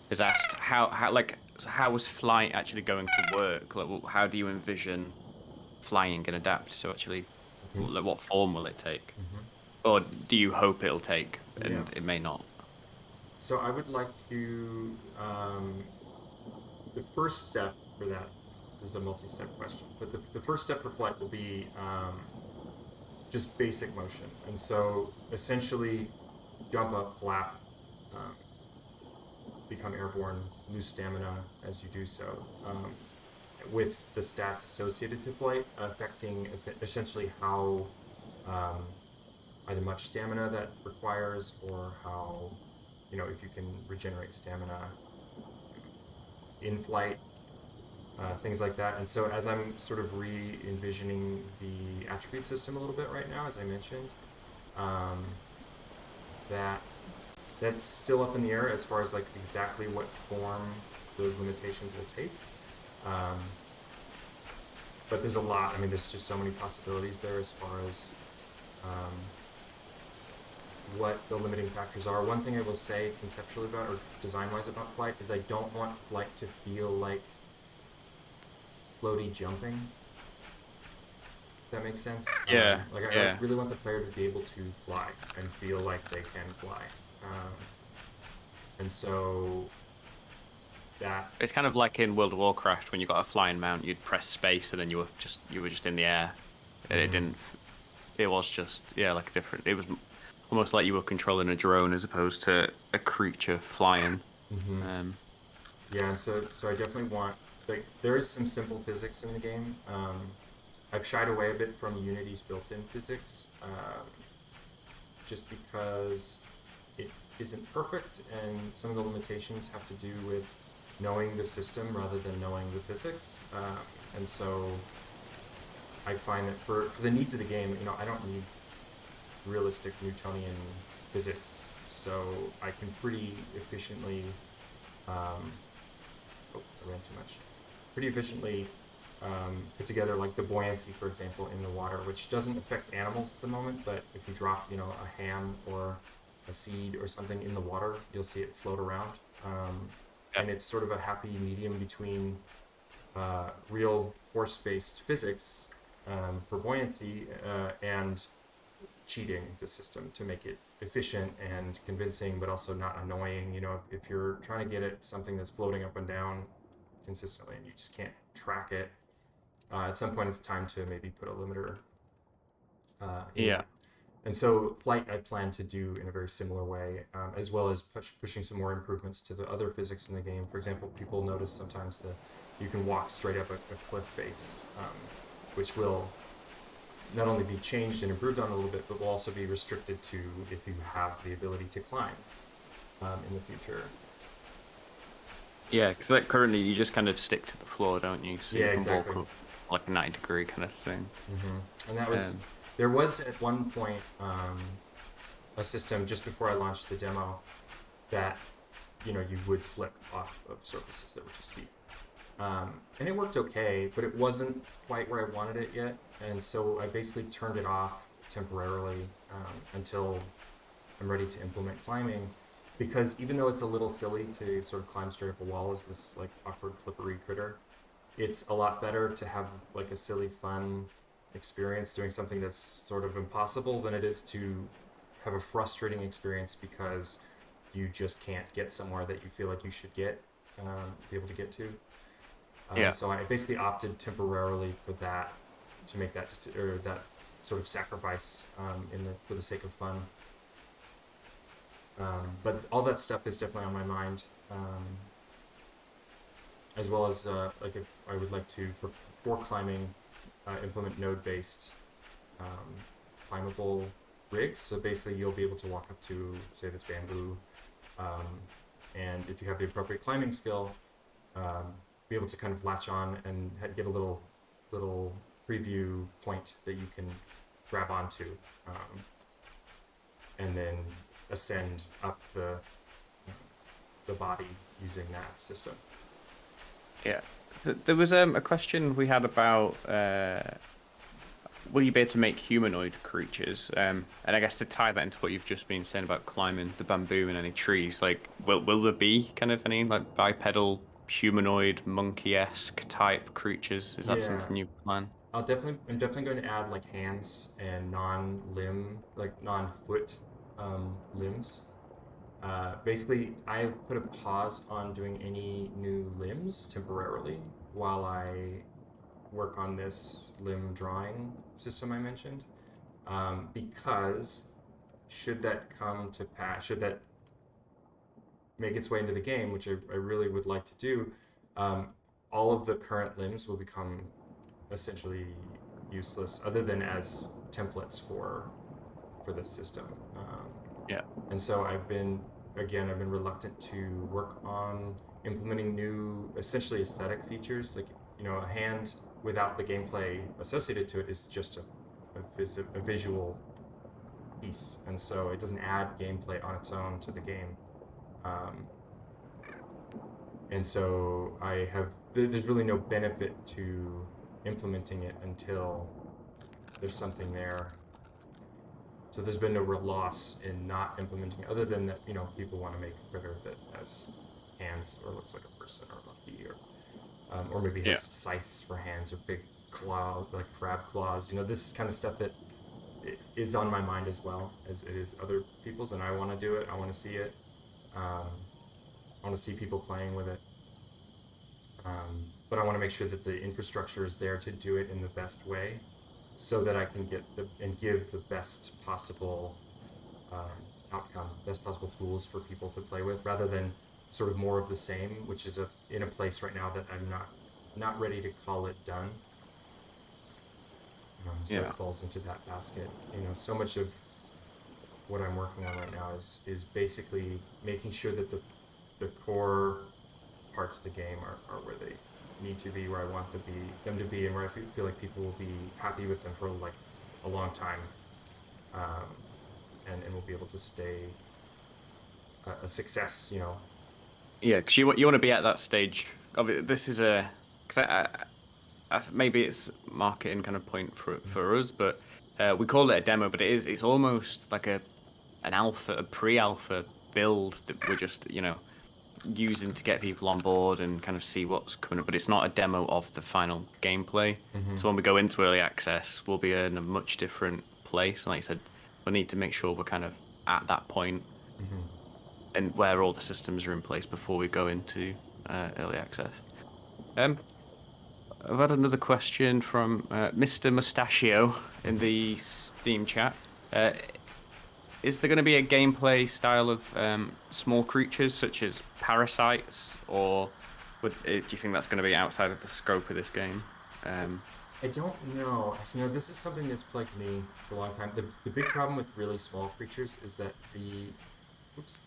has asked how is flight actually going to work? Like, how do you envision flying and adapt to actually, Mhm. like, what form will it take? Mhm. Or S- do you hope it'll take Yeah. and it may not? So I would like to. The first step for that is a multi-step question, but the first step for flight will be just basic motion, and so essentially jump up, flap, um, become airborne, lose stamina as you do so, with the stats associated to flight affecting essentially how um, either much stamina that requires or how if you can regenerate stamina in flight, things like that. And so as I'm sort of re-envisioning the attribute system a little bit right now, as I mentioned, um, that that's still up in the air as far as like exactly what form those limitations will take. Um, but there's a lot. I mean, there's just so many possibilities there as far as um, what the limiting factors are. One thing I will say conceptually about or design wise about flight is I don't want flight to feel like floaty jumping. If that makes sense. Yeah, Like I yeah. really want the player to be able to fly and feel like they can fly. And so that It's kind of like in World of Warcraft when you got a flying mount, you'd press space and then you were just in the air. And it mhm, didn't. It was just, yeah, like different. It was almost like you were controlling a drone as opposed to a creature flying. mhm. Um, Yeah, and so I definitely want like there is some simple physics in the game. I've shied away a bit from Unity's built-in physics, just because it isn't perfect, and some of the limitations have to do with knowing the system rather than knowing the physics. And so I find that for the needs of the game, I don't need realistic Newtonian physics, so I can pretty efficiently um, oh, I ran too much. Pretty efficiently put together like the buoyancy, for example, in the water, which doesn't affect animals at the moment, but if you drop, a ham or a seed or something in the water, you'll see it float around. yeah, And it's sort of a happy medium between real force-based physics for buoyancy and cheating the system to make it efficient and convincing, but also not annoying. If you're trying to get at something that's floating up and down consistently and you just can't track it, at some point it's time to maybe put a limiter in yeah, that. And so flight I plan to do in a very similar way, as well as pushing some more improvements to the other physics in the game. For example, people notice sometimes that you can walk straight up a cliff face, which will not only be changed and improved on a little bit, but will also be restricted to if you have the ability to climb in the future. yeah. Because like currently you just kind of stick to the floor, don't you? So Yeah, you can exactly. walk up like a 90-degree kind of thing. And that was Um, there was at one point a system just before I launched the demo that you would slip off of surfaces that were too steep. And it worked okay, but it wasn't quite where I wanted it yet. And so I basically turned it off temporarily until I'm ready to implement climbing. Because even though it's a little silly to sort of climb straight up a wall as this like awkward flippery critter, it's a lot better to have like a silly fun experience doing something that's sort of impossible than it is to have a frustrating experience because you just can't get somewhere that you feel like you should be able to get to. yeah, So I basically opted temporarily for that to make or that sort of sacrifice for the sake of fun. But all that stuff is definitely on my mind. as well as like if I would like to for climbing implement node-based climbable rigs. So basically, you'll be able to walk up to say this bamboo, um, and if you have the appropriate climbing skill, be able to kind of latch on and get a little preview point that you can grab onto, and then ascend up the body using that system. Yeah. There was a question we had about will you be able to make humanoid creatures? And I guess to tie that into what you've just been saying about climbing the bamboo and any trees, like will there be kind of any like bipedal humanoid monkey-esque type creatures? Is that Yeah, something you plan? I'm definitely going to add like hands and non-foot limbs. Basically, I've put a pause on doing any new limbs temporarily while I work on this limb drawing system I mentioned. Because should that come to pass, should that make its way into the game, which I really would like to do, um, all of the current limbs will become essentially useless, other than as templates for this system. Yeah. And so I've been reluctant to work on implementing new, essentially aesthetic features. Like a hand without the gameplay associated to it is just a visual piece, and so it doesn't add gameplay on its own to the game. Um, and so there's really no benefit to implementing it until there's something there. So there's been no real loss in not implementing, other than that people want to make a critter that has hands or looks like a person or monkey, or maybe has Yeah. scythes for hands or big claws like crab claws. This kind of stuff that is on my mind as well as it is other people's, and I want to do it. I want to see it. I want to see people playing with it. But I want to make sure that the infrastructure is there to do it in the best way, so that I can give the best possible outcome, best possible tools for people to play with, rather than sort of more of the same, which is in a place right now that I'm not ready to call it done. So Yeah. it falls into that basket. So much of what I'm working on right now is basically making sure that the core parts of the game are where they need to be, where I want them to be, and where I feel like people will be happy with them for like a long time, and will be able to stay a success. Yeah, because you want to be at that stage. This is because maybe it's marketing kind of point for us, but we call it a demo, but it's almost like an alpha, a pre-alpha build that we're just using to get people on board and kind of see what's coming up. But it's not a demo of the final gameplay. Mm-hmm. So when we go into early access, we'll be in a much different place. And like I said, we need to make sure we're kind of at that point Mm-hmm. and where all the systems are in place before we go into early access. I've had another question from Mr. Mustachio in the Steam chat. Uh, is there going to be a gameplay style of small creatures such as parasites, or do you think that's going to be outside of the scope of this game? I don't know. This is something that's plagued me for a long time. The big problem with really small creatures is that oops,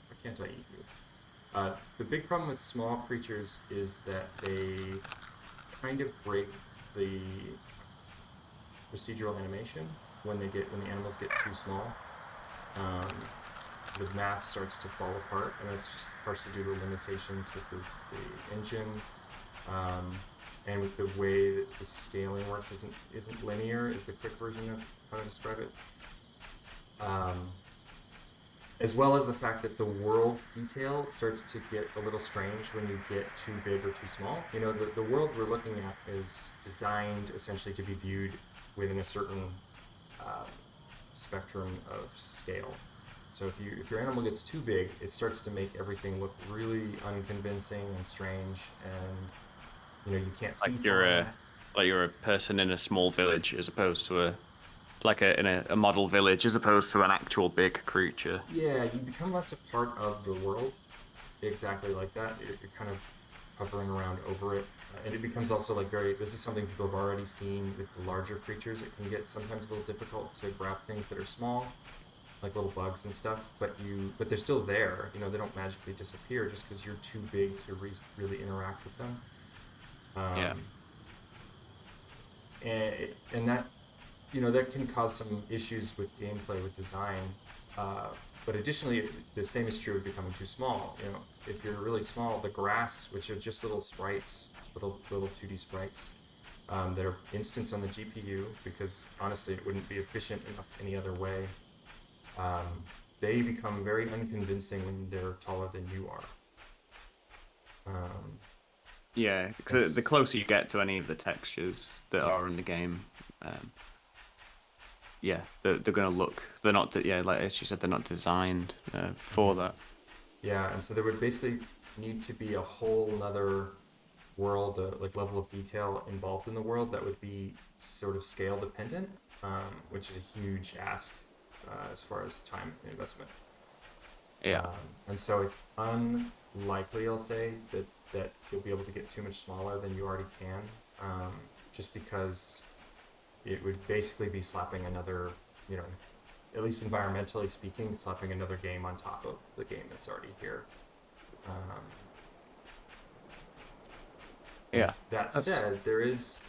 why can't I eat you? The big problem with small creatures is that they kind of break the procedural animation when the animals get too small. The math starts to fall apart, and that's just partially due to limitations with the engine, and with the way that the scaling works isn't linear. Is the quick version of how to describe it. As well as the fact that the world detail starts to get a little strange when you get too big or too small. The world we're looking at is designed essentially to be viewed within a certain spectrum of scale. So if your animal gets too big, it starts to make everything look really unconvincing and strange, and you can't see. Like you're a person in a small village as opposed to in a model village as opposed to an actual big creature. Yeah, you become less a part of the world, exactly like that. You're kind of hovering around over it, and it becomes also like very. This is something people have already seen with the larger creatures. It can get sometimes a little difficult to grab things that are small, like little bugs and stuff. But they're still there. You know, they don't magically disappear just because you're too big to really interact with them. Yeah. Um, and that that can cause some issues with gameplay with design. Uh, but additionally, the same is true of becoming too small. You know, if you're really small, the grass, which are just little sprites, little 2D sprites, that are instanced on the GPU, because honestly, it wouldn't be efficient enough any other way. Um, they become very unconvincing when they're taller than you are. Um, Yeah, and because the closer you get to any of the textures that are in the game, um, yeah, they're gonna look. They're not. Yeah, like as you said, they're not designed for mhm. that. Yeah, and so there would basically need to be a whole nother world, like level of detail involved in the world that would be sort of scale dependent, which is a huge ask as far as time investment. Yeah. And so it's unlikely, I'll say, that you'll be able to get too much smaller than you already can, just because it would basically be slapping another, you know, at least environmentally speaking, slapping another game on top of the game that's already here. Um, And Yeah. that That's said, there is,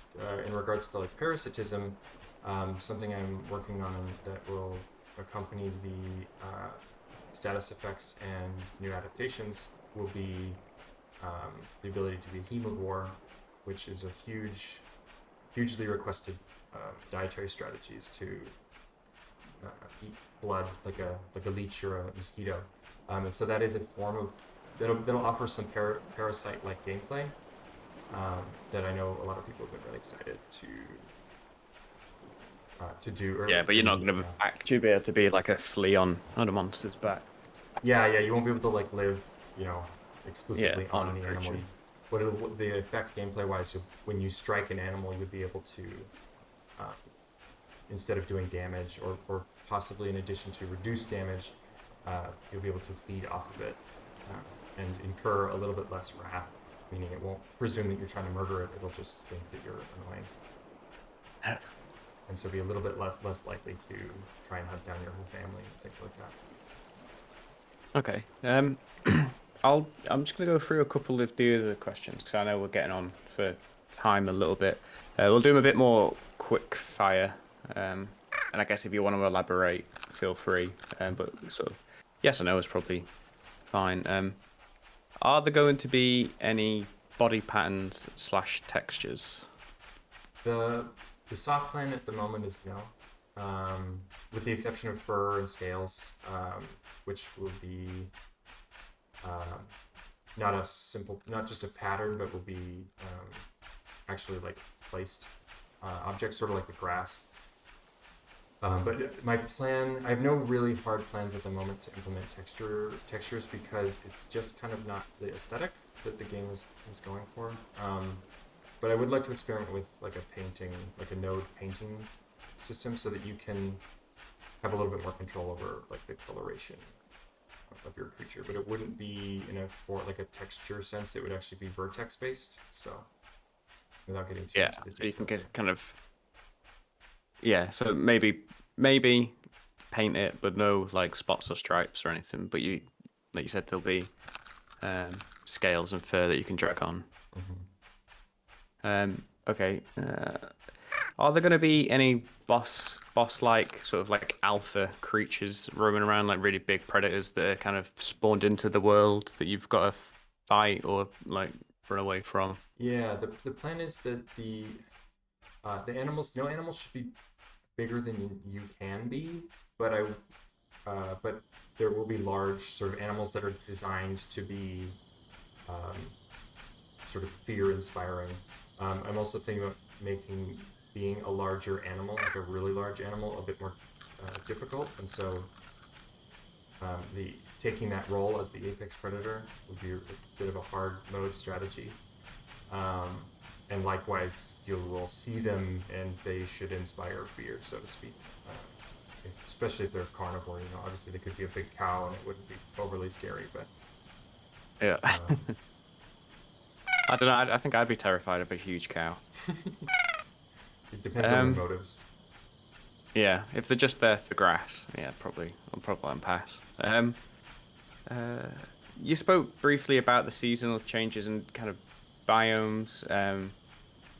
in regards to like parasitism, something I'm working on that will accompany the status effects and new adaptations will be the ability to be a hemivore, which is a hugely requested dietary strategies to uh, eat blood like a leech or a mosquito, and so that is a form of that'll offer some parasite like gameplay that I know a lot of people have been really excited to do. yeah, Or but you're not gonna yeah, actually be able to be like a flea on a monster's back. yeah. You won't be able to like live, Yeah, exclusively on on a the animal. creature. The effect gameplay wise, when you strike an animal, you would be able to, uh, instead of doing damage or possibly in addition to reduce damage, you'll be able to feed off of it uh, and incur a little bit less wrath. Meaning, it won't presume that you're trying to murder it. It'll just think that you're annoying, and so be a little bit less likely to try and hunt down your whole family and things like that. Okay. I'm just gonna go through a couple of the other questions because I know we're getting on for time a little bit. We'll do them a bit more quick fire. And I guess if you want to elaborate, feel free. But sort of yes or no is probably fine. Are there going to be any body patterns slash textures? The the soft plan at the moment is no, with the exception of fur and scales, which will be um, not just a pattern, but will be actually like placed objects, sort of like the grass. But my plan, I have no really hard plans at the moment to implement textures because it's just kind of not the aesthetic that the game is going for. But I would like to experiment with like a painting, like a node painting system, so that you can have a little bit more control over like the coloration of your creature. But it wouldn't be in a for like a texture sense. It would actually be vertex based. So without getting too Yeah, into the so you can details get there. kind of yeah. So maybe paint it, but no like spots or stripes or anything. But like you said, there'll be scales and fur that you can drag on. Mm-hmm. Okay. Are there going to be any boss like sort of like alpha creatures roaming around, like really big predators that are kind of spawned into the world that you've got to fight or like run away from? Yeah, the plan is that the animals, no animals should be bigger than you can be, but but there will be large sort of animals that are designed to be um, sort of fear inspiring. I'm also thinking about making being a larger animal, like a really large animal, a bit more difficult, and so the taking that role as the apex predator would be a bit of a hard mode strategy. Um, and likewise, you will see them, and they should inspire fear, so to speak. Especially if they're carnivore, obviously they could be a big cow, and it wouldn't be overly scary. But Yeah. Um, I don't know. I think I'd be terrified of a huge cow. it depends on their Um, motives. yeah, if they're just there for grass, yeah, probably I'll probably let 'em pass. Uh, you spoke briefly about the seasonal changes and kind of biomes.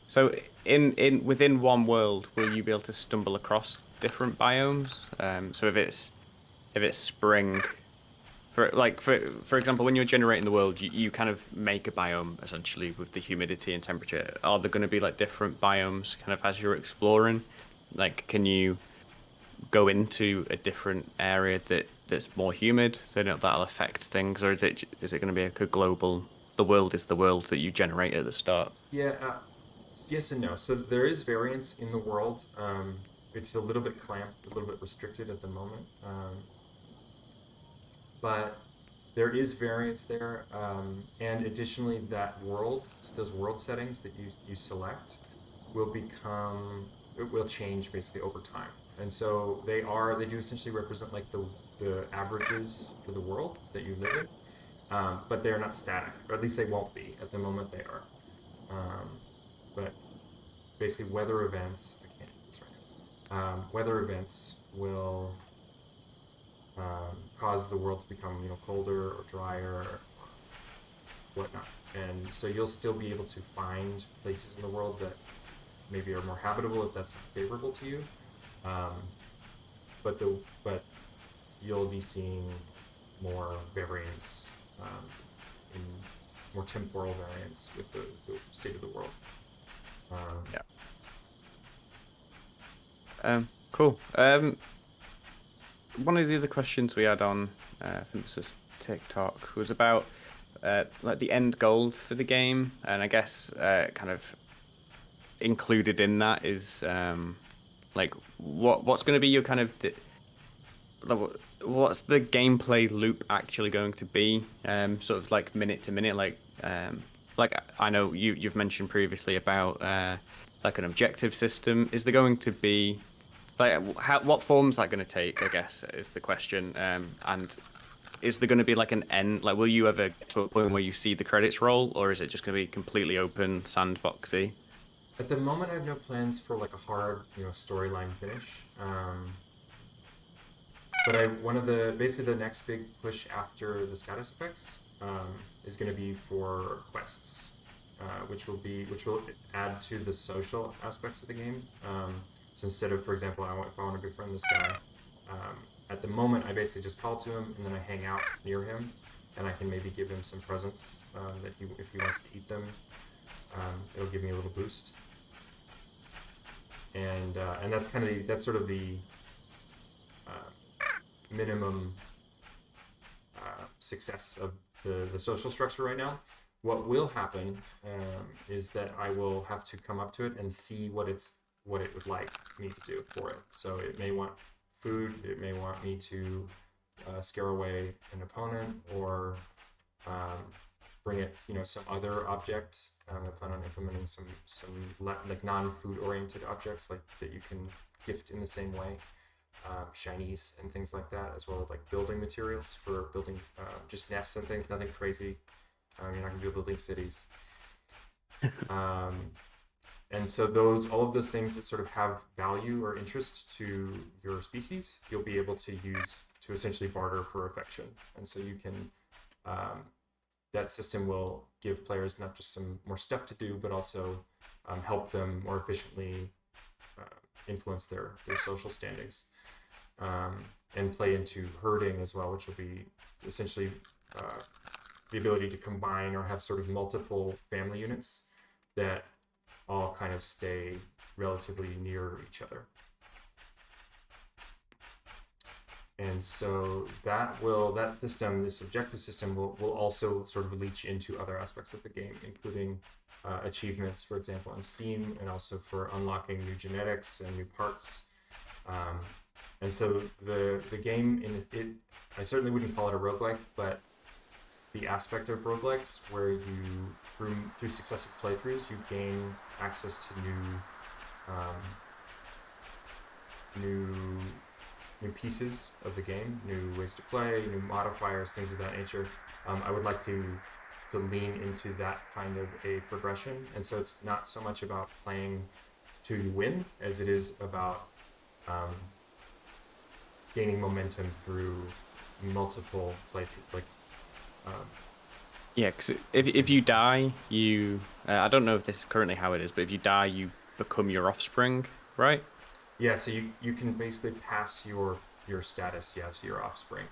So in within one world, will you be able to stumble across different biomes? So if it's spring, for example, when you're generating the world, you kind of make a biome essentially with the humidity and temperature. Are there going to be like different biomes kind of as you're exploring? Like, can you go into a different area that's more humid, so that'll affect things, or is it going to be like a global? The world is the world that you generate at the start. Yeah, yes and no. So there is variance in the world. It's a little bit clamped, a little bit restricted at the moment, but there is variance there. And additionally, that world, those world settings that you select, will become it will change basically over time. And so they do essentially represent like the averages for the world that you live in, but they are not static, or at least they won't be at the moment. They are. But basically weather events. I can't do this right now. Weather events will cause the world to become colder or drier or whatnot, and so you'll still be able to find places in the world that maybe are more habitable if that's favorable to you. Um, but you'll be seeing more variance in more temporal variance with the state of the world. Um, Yeah. Cool. One of the other questions we had on, I think this was TikTok, was about like the end goal for the game, and I guess kind of included in that is like what's going to be your kind of like, what's the gameplay loop actually going to be? Sort of like minute to minute, like I know you've mentioned previously about like an objective system. Is there going to be like what form's that going to take? I guess is the question. And is there going to be like an end? Like, will you ever get to a point where you see the credits roll, or is it just going to be completely open, sandboxy? at the moment, I have no plans for like a hard, storyline finish. But I one of the basically the next big push after the status effects is going to be for quests, which will add to the social aspects of the game. So instead of, for example, if I want to befriend this guy, at the moment I basically just call to him and then I hang out near him, and I can maybe give him some presents that if he wants to eat them, it'll give me a little boost. And that's sort of the uh, minimum success of the social structure right now. What will happen is that I will have to come up to it and see what it would like me to do for it. So it may want food, it may want me to scare away an opponent, or um, bring it some other object. I plan on implementing some like non-food oriented objects like that you can gift in the same way, shinies and things like that, as well as like building materials for building just nests and things. Nothing crazy. You're not gonna be building cities. Um, and so all of those things that sort of have value or interest to your species, you'll be able to use to essentially barter for affection. And so you can that system will give players not just some more stuff to do, but also help them more efficiently uh, influence their social standings, and play into herding as well, which will be essentially uh, the ability to combine or have sort of multiple family units that all kind of stay relatively near each other. And so this objective system will also sort of leach into other aspects of the game, including achievements, for example, on Steam, and also for unlocking new genetics and new parts. Um, and so the game I certainly wouldn't call it a roguelike, but the aspect of roguelikes where you through successive playthroughs you gain access to new new pieces of the game, new ways to play, new modifiers, things of that nature. I would like to lean into that kind of a progression, and so it's not so much about playing to win as it is about gaining momentum through multiple playthrough, like Yeah, because if you die, you I don't know if this is currently how it is, but if you die, you become your offspring, right? yeah. So you can basically pass your status, yeah, to your offspring,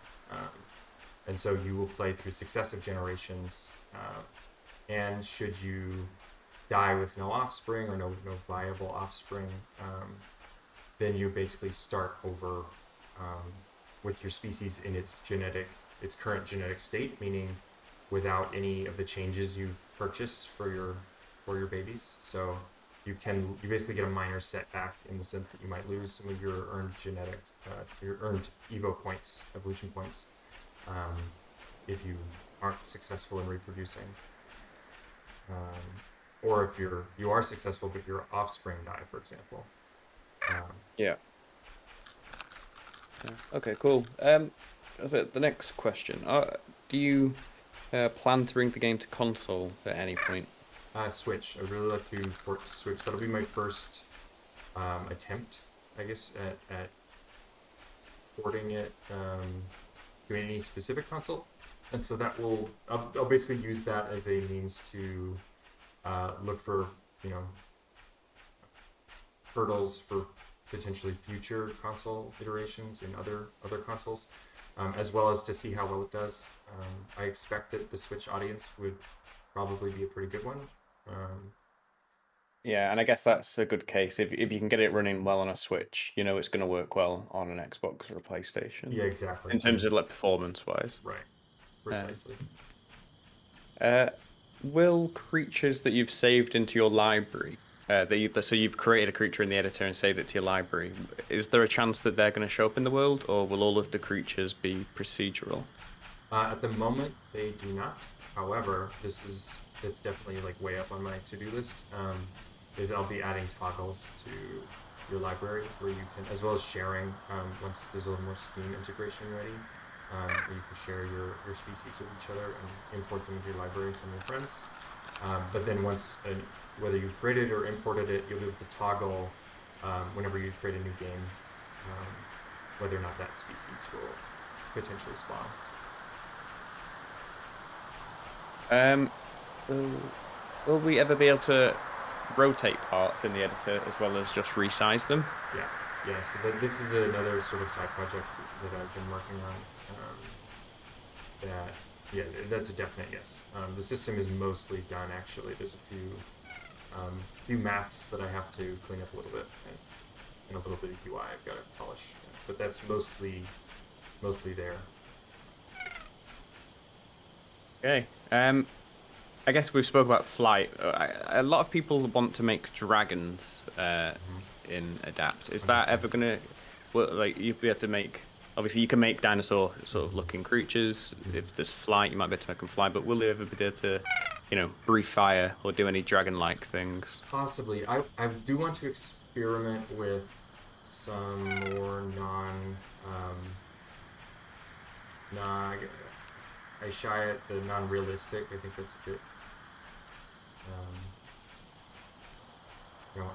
and so you will play through successive generations. And should you die with no offspring or no viable offspring, then you basically start over with your species in its current genetic state, meaning without any of the changes you've purchased for your babies. So you basically get a minor setback in the sense that you might lose some of your earned genetics, your earned Evo points, evolution points, if you aren't successful in reproducing, or if you are successful but your offspring die, for example. Yeah. Okay, cool. That's it. The next question. Do you plan to bring the game to console at any point? Switch. I really like to port to Switch. That'll be my first attempt, I guess, at porting it to any specific console. And so I'll basically use that as a means to look for, you know, hurdles for potentially future console iterations in other consoles, as well as to see how well it does. I expect that the Switch audience would probably be a pretty good one. Yeah, and I guess that's a good case. If you can get it running well on a Switch, you know it's going to work well on an Xbox or a PlayStation Yeah, exactly. in terms of like performance wise. Right, Uh, precisely. uh, will creatures that you've saved into your library, so you've created a creature in the editor and saved it to your library, is there a chance that they're going to show up in the world, or will all of the creatures be procedural? At the moment, they do not. However, it's definitely like way up on my to-do list. Is I'll be adding toggles to your library where you can, as well as sharing. Once there's a little more Steam integration ready, where you can share your species with each other and import them into your library from your friends. But then whether you created or imported it, you'll be able to toggle whenever you create a new game, um, whether or not that species will potentially spawn. Um, will, will we ever be able to rotate parts in the editor as well as just resize them? Yeah. So this is another sort of side project that I've been working on. That yeah, that's a definite yes. The system is mostly done actually. There's a few maths that I have to clean up a little bit, and a little bit of UI I've got to polish, but that's mostly there. Okay. I guess we've spoke about flight. A lot of people want to make dragons in Adapt. Is that Understood. ever gonna, well, like you'd be able to make? Obviously, you can make dinosaur sort of looking creatures. If there's flight, you might be able to make them fly. But will they ever be able to, breathe fire or do any dragon-like things? Possibly. I do want to experiment with some more non I shy at the non-realistic. I think that's a bit um,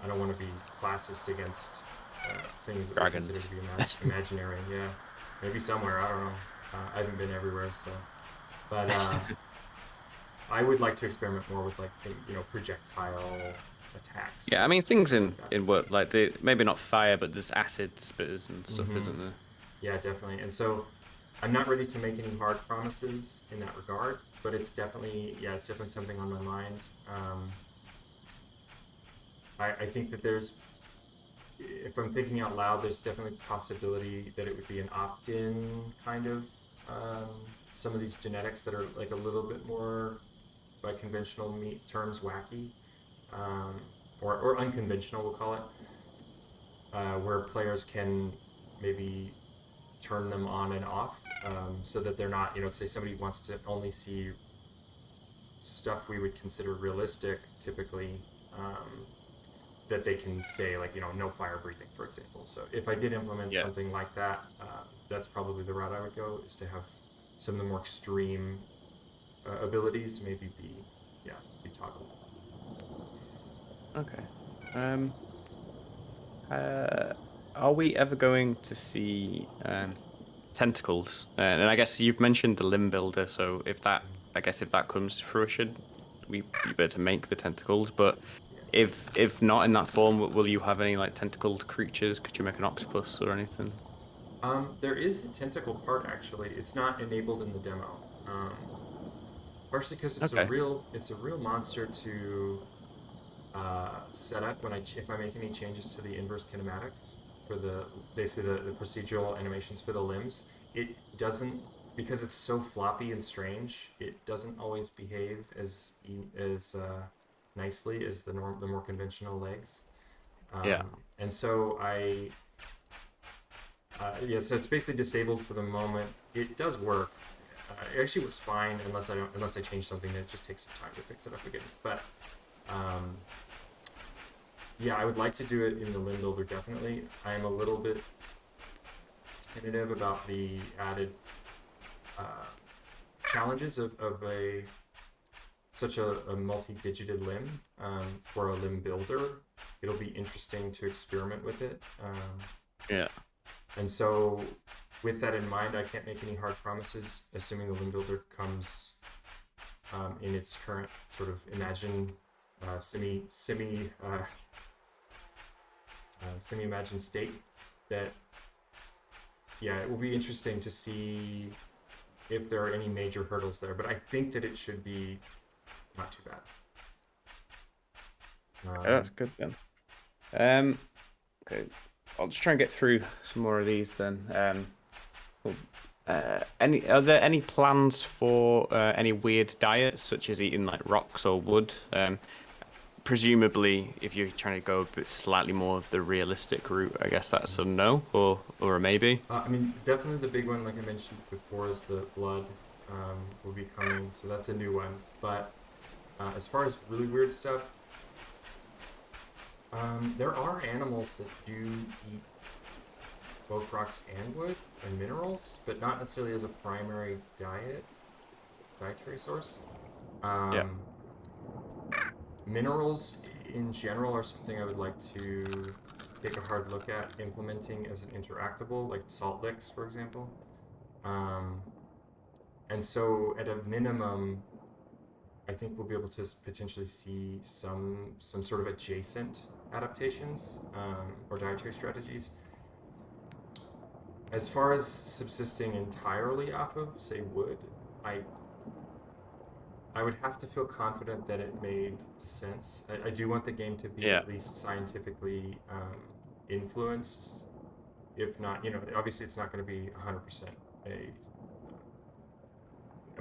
I don't want to be classist against things that we consider Dragons. to be imaginary. Yeah, maybe somewhere. I don't know. I haven't been everywhere, so. But I would like to experiment more with projectile attacks, Yeah, I mean things something in like that. in work like the maybe not fire, but there's acid spitters and stuff, Mm-hmm. isn't there? Yeah, definitely. And so I'm not ready to make any hard promises in that regard, but it's definitely something on my mind. I think that if I'm thinking out loud, there's definitely a possibility that it would be an opt-in kind of some of these genetics that are like a little bit more, by conventional terms, wacky, um, or unconventional, we'll call it, where players can maybe turn them on and off, so that they're not, say somebody wants to only see stuff we would consider realistic typically. that they can say, like, no fire breathing, for example. So if I did implement Yeah. something like that, that's probably the route I would go, is to have some of the more extreme abilities maybe be toggled. Okay. Um. Are we ever going to see tentacles? And I guess you've mentioned the limb builder, so I guess if that comes to fruition, we be better to make the tentacles. But Yeah. if not in that form, will you have any like tentacled creatures? Could you make an octopus or anything? There is a tentacle part, actually. It's not enabled in the demo. Partially because Okay. it's a real monster to set up if I make any changes to the inverse kinematics for basically the procedural animations for the limbs. It doesn't, because it's so floppy and strange. It doesn't always behave as nicely as the more conventional legs. Yeah. And so so it's basically disabled for the moment. It does work. It actually works fine unless I change something that just takes some time to fix it up again. But um, yeah, I would like to do it in the limb builder, definitely. I am a little bit tentative about the added uh, challenges of such a multi-digited limb for a limb builder. It'll be interesting to experiment with it. Yeah. And so, with that in mind, I can't make any hard promises, assuming the limb builder comes in its current sort of semi imagined state. That, yeah, it will be interesting to see if there are any major hurdles there. But I think that it should be not too bad. Okay, that's good then. Um. Okay. I'll just try and get through some more of these then. Cool. Are there any plans for any weird diets, such as eating like rocks or wood? Presumably, if you're trying to go a bit slightly more of the realistic route, I guess that's a no or a maybe. I mean, definitely the big one, like I mentioned before, is the blood will be coming. So that's a new one. But as far as really weird stuff, there are animals that do eat both rocks and wood and minerals, but not necessarily as a primary dietary source. Yeah. Um, Minerals in general are something I would like to take a hard look at implementing as an interactable, like salt licks, for example. Um, and so, at a minimum, I think we'll be able to potentially see some sort of adjacent adaptations or dietary strategies. As far as subsisting entirely off of, say, wood, I I would have to feel confident that it made sense. I do want the game to be Yeah. at least scientifically influenced. If not, obviously it's not going to be 100% a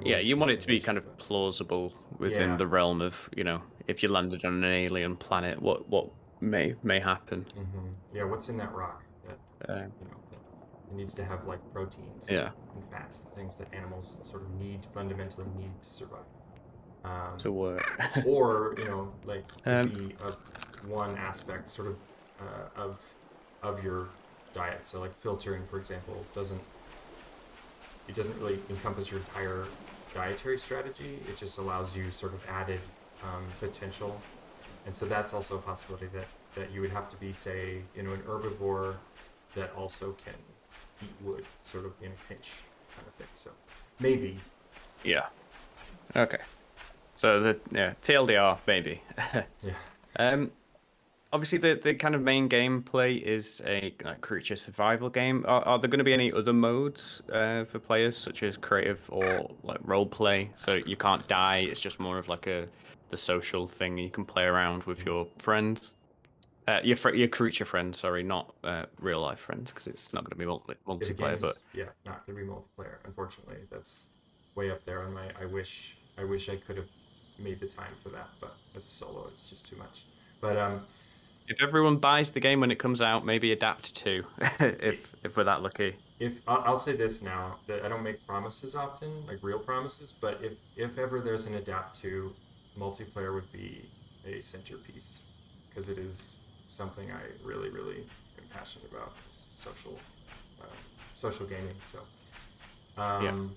Yeah, you evolution want it to be simulation, kind of but plausible within yeah. the realm of, if you landed on an alien planet, what may happen. Yeah, what's in that rock that, Uh, that it needs to have like proteins yeah, and fats and things that animals sort of fundamentally need to survive. Um, to work. or like could um, be one aspect sort of of your diet. So like filtering, for example, doesn't really encompass your entire dietary strategy. It just allows you sort of added potential, and so that's also a possibility that you would have to be, say, an herbivore that also can eat wood, sort of in a pinch kind of thing. So maybe. yeah. Okay. So TLDR maybe. Yeah. um, Obviously the kind of main gameplay is a like creature survival game. Are there going to be any other modes for players, such as creative or like role play? So you can't die. It's just more of like the social thing. You can play around with your friends. Your creature friends, sorry, not real life friends, because it's not going to be Yeah, the multiplayer. But game's not gonna be multiplayer. Unfortunately, that's way up there on my. I wish I could have made the time for that, but as a solo, it's just too much. But if everyone buys the game when it comes out, maybe adapt to it, if we're that lucky. if I'll say this now, that I don't make promises often, like real promises, but if ever there's an adapt to, multiplayer would be a centerpiece, because it is something I really, really am passionate about. Is social gaming. So, Yeah. um,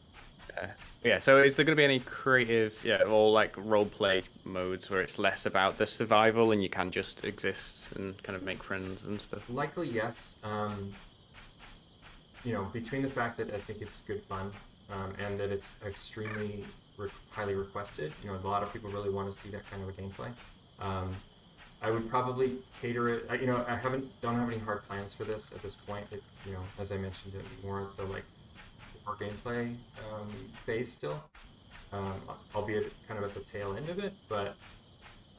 Yeah, so is there going to be any creative, or like role play modes where it's less about the survival and you can just exist and kind of make friends and stuff? likely yes. Between the fact that I think it's good fun, and that it's extremely highly requested, a lot of people really want to see that kind of a gameplay. Um, I would probably cater it. I don't have any hard plans for this at this point. As I mentioned, it more the like core gameplay phase still, albeit kind of at the tail end of it. But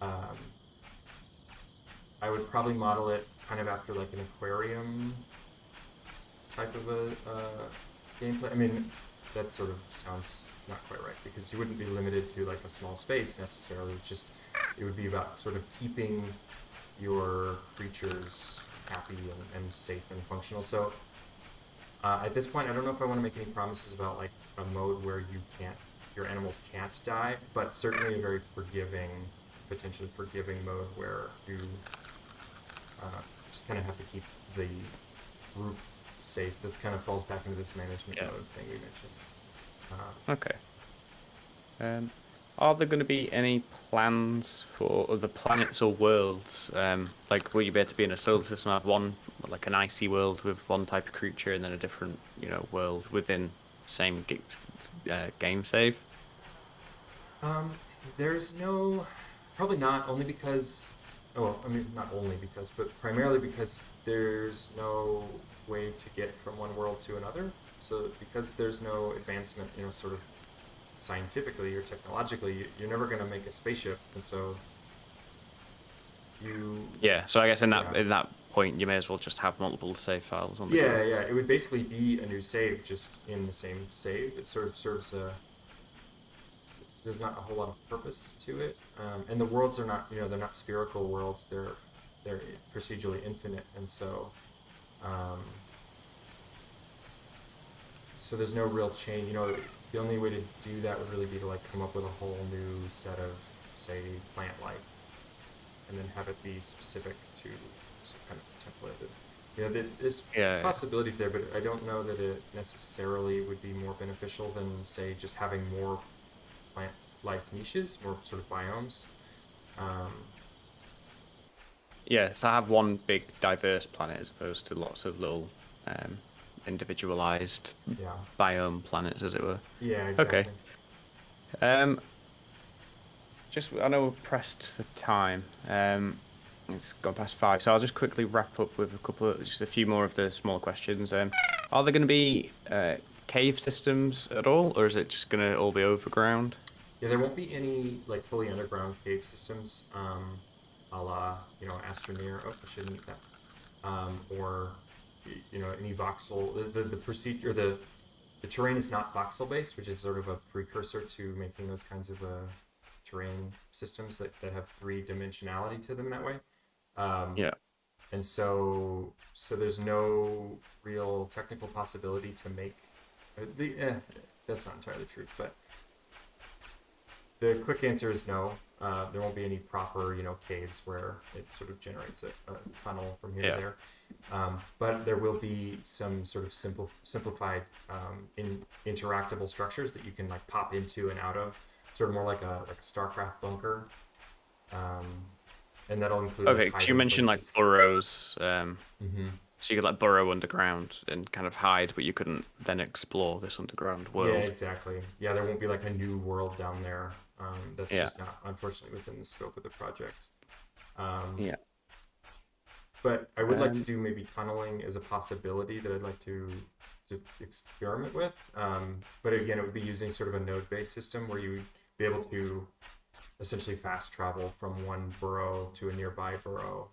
um, I would probably model it kind of after like an aquarium type of a gameplay. I mean, that sort of sounds not quite right because you wouldn't be limited to like a small space necessarily. It would be about sort of keeping your creatures happy and safe and functional. So at this point, I don't know if I want to make any promises about like a mode where your animals can't die, but certainly a very potentially forgiving mode where you just kind of have to keep the group safe. This kind of falls back into this management Yeah. mode thing we mentioned. Okay. Um, are there going to be any plans for other planets or worlds? Like, will you be able to be in a solar system, have one, like an icy world with one type of creature, and then a different, world within the same game save? Um, there's no, probably not, only because, oh, I mean, not only because, but primarily because there's no way to get from one world to another. So because there's no advancement, sort of scientifically or technologically, you're never going to make a spaceship, and so you, Yeah. So I guess in that yeah, in that point, you may as well just have multiple save files on the yeah, go. yeah. It would basically be a new save, just in the same save. It sort of serves a there's not a whole lot of purpose to it, and the worlds are not they're not spherical worlds. They're procedurally infinite, and um, so there's no real change. The only way to do that would really be to like come up with a whole new set of, say, plant life, and then have it be specific to some kind of template. There's Yeah. possibilities there, but I don't know that it necessarily would be more beneficial than, say, just having more plant life niches, more sort of biomes. Um, Yeah. So I have one big diverse planet as opposed to lots of little, um, individualized yeah, biome planets, as it were. yeah, Okay. exactly. Um, just I know we're pressed for time. It's gone past 5, so I'll just quickly wrap up with just a few more of the smaller questions. Are there going to be cave systems at all, or is it just going to all be overground? Yeah, there won't be any like fully underground cave systems, a la Astroneer. Oh, I shouldn't eat that. Or any voxel. The procedure, the terrain is not voxel based, which is sort of a precursor to making those kinds of terrain systems that have three dimensionality to them that way. Um, Yeah. and so there's no real technical possibility to make that's not entirely true, but the quick answer is no. There won't be any proper, caves where it sort of generates a tunnel from here to Yeah. there. But there will be some sort of simplified, interactable structures that you can like pop into and out of, sort of more like a StarCraft bunker. Um, and that'll include like Okay. So you hiding mentioned like places. burrows. Mm-hmm. So you could like burrow underground and kind of hide, but you couldn't then explore this underground Yeah, world. exactly. Yeah, there won't be like a new world down there. That's Yeah. just not, unfortunately, within the scope of the project. Um, Yeah. but I would like to Um. do maybe tunneling as a possibility that I'd like to experiment with. But again, it would be using sort of a node-based system where you would be able to essentially fast travel from one burrow to a nearby burrow,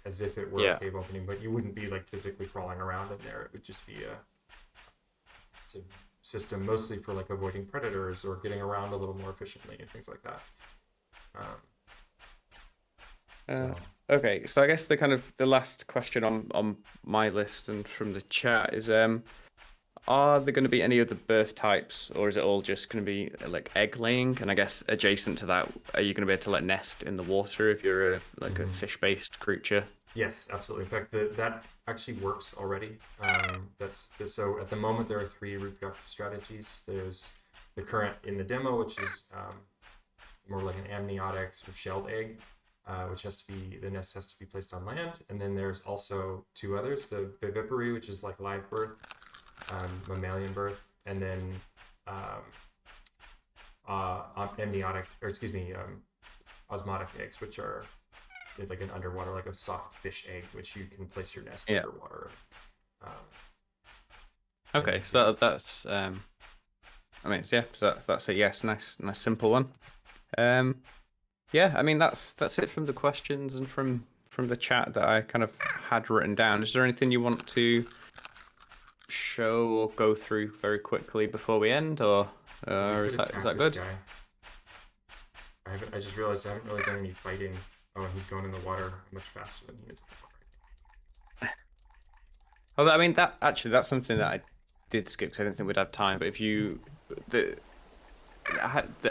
as if it were a Yeah. cave opening. But you wouldn't be like physically crawling around in there. It would just be it's a system mostly for like avoiding predators or getting around a little more efficiently and things like that. Um, Uh, so okay, so I guess the last question on my list and from the chat is Are there going to be any other birth types, or is it all just going to be like egg laying? And I guess adjacent to that, are you going to be able to like nest in the water if you're a fish-based creature? Yes, absolutely. In fact, that actually works already. So at the moment there are 3 reproductive strategies. There's the current in the demo, which is more like an amniotic sort of shelled egg, which has to be, the nest has to be placed on land. And then there's also 2 others: the vivipary, which is like live birth, mammalian birth, and then amniotic, or excuse me, osmotic eggs, which are, it's like an underwater, like a soft fish egg, which you can place your nest Yeah. underwater. Um, Okay, so that's I mean, yeah, so that's a yes, nice simple one. Yeah, I mean that's it from the questions and from the chat that I kind of had written down. Is there anything you want to show or go through very quickly before we end, or we is could that attack this good? guy. I just realized I haven't really done any fighting. Oh, and he's going in the water much faster than he is in the water. Oh, I mean that's something that I did skip because I didn't think we'd have time. But if you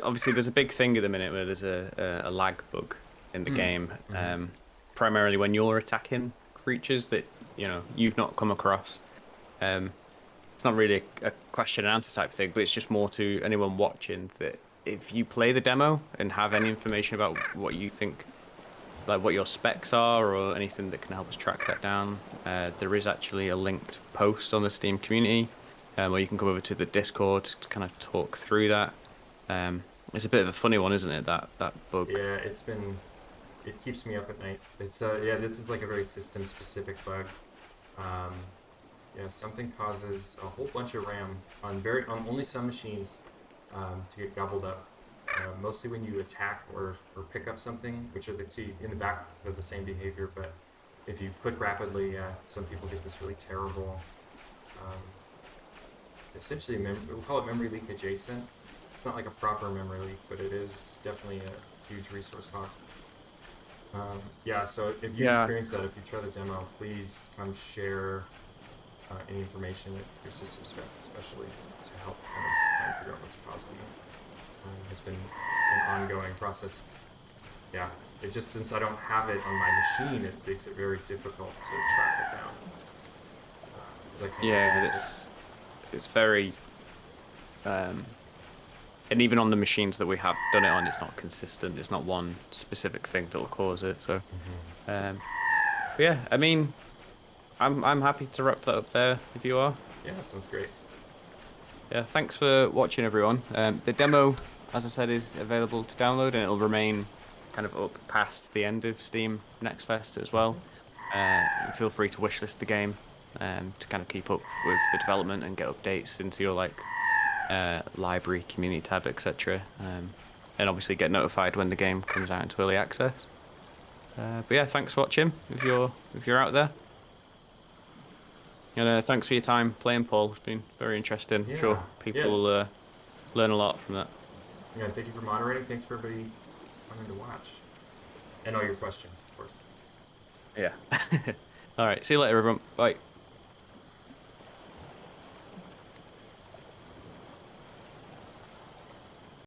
obviously there's a big thing at the minute where there's a lag bug in the game, primarily when you're attacking creatures that you've not come across. It's not really a question and answer type thing, but it's just more to anyone watching that if you play the demo and have any information about what you think, like what your specs are or anything that can help us track that down, there is actually a linked post on the Steam community where you can go over to the Discord to kind of talk through that. It's a bit of a funny one, isn't it? That bug. Yeah, it keeps me up at night. It's yeah, this is like a very system specific bug. Um, yeah, something causes a whole bunch of RAM on only some machines to get gobbled up. Mostly when you attack or pick up something, which are the 2 in the back of the same behavior. But if you click rapidly, some people get this really terrible, um, essentially we'll call it memory leak adjacent. It's not like a proper memory leak, but it is definitely a huge resource hog. Yeah, so if you Yeah, experience that, if you try the demo, please come share any information that your system specs, especially to help kind of try and figure out what's causing it. It's been an ongoing process. Yeah, it just, since I don't have it on my machine, it makes it very difficult to track it down because I can't yeah, use it. it's very and even on the machines that we have done it on, it's not consistent. It's not one specific thing that'll cause it. So, but yeah, I mean, I'm happy to wrap that up there if you are. Yeah, sounds great. Yeah, thanks for watching, everyone. The demo, as I said, is available to download, and it'll remain kind of up past the end of Steam Next Fest as well. Feel free to wishlist the game to kind of keep up with the development and get updates into your library, community tab, etc. And obviously get notified when the game comes out into early access. But yeah, thanks for watching if you're out there. And thanks for your time playing, Paul. It's been very interesting. I'm Yeah, sure yeah, people will learn a lot from that. yeah. Thank you for moderating. Thanks for everybody coming to watch, and all your questions, of course. Yeah. All right. See you later, everyone. Bye.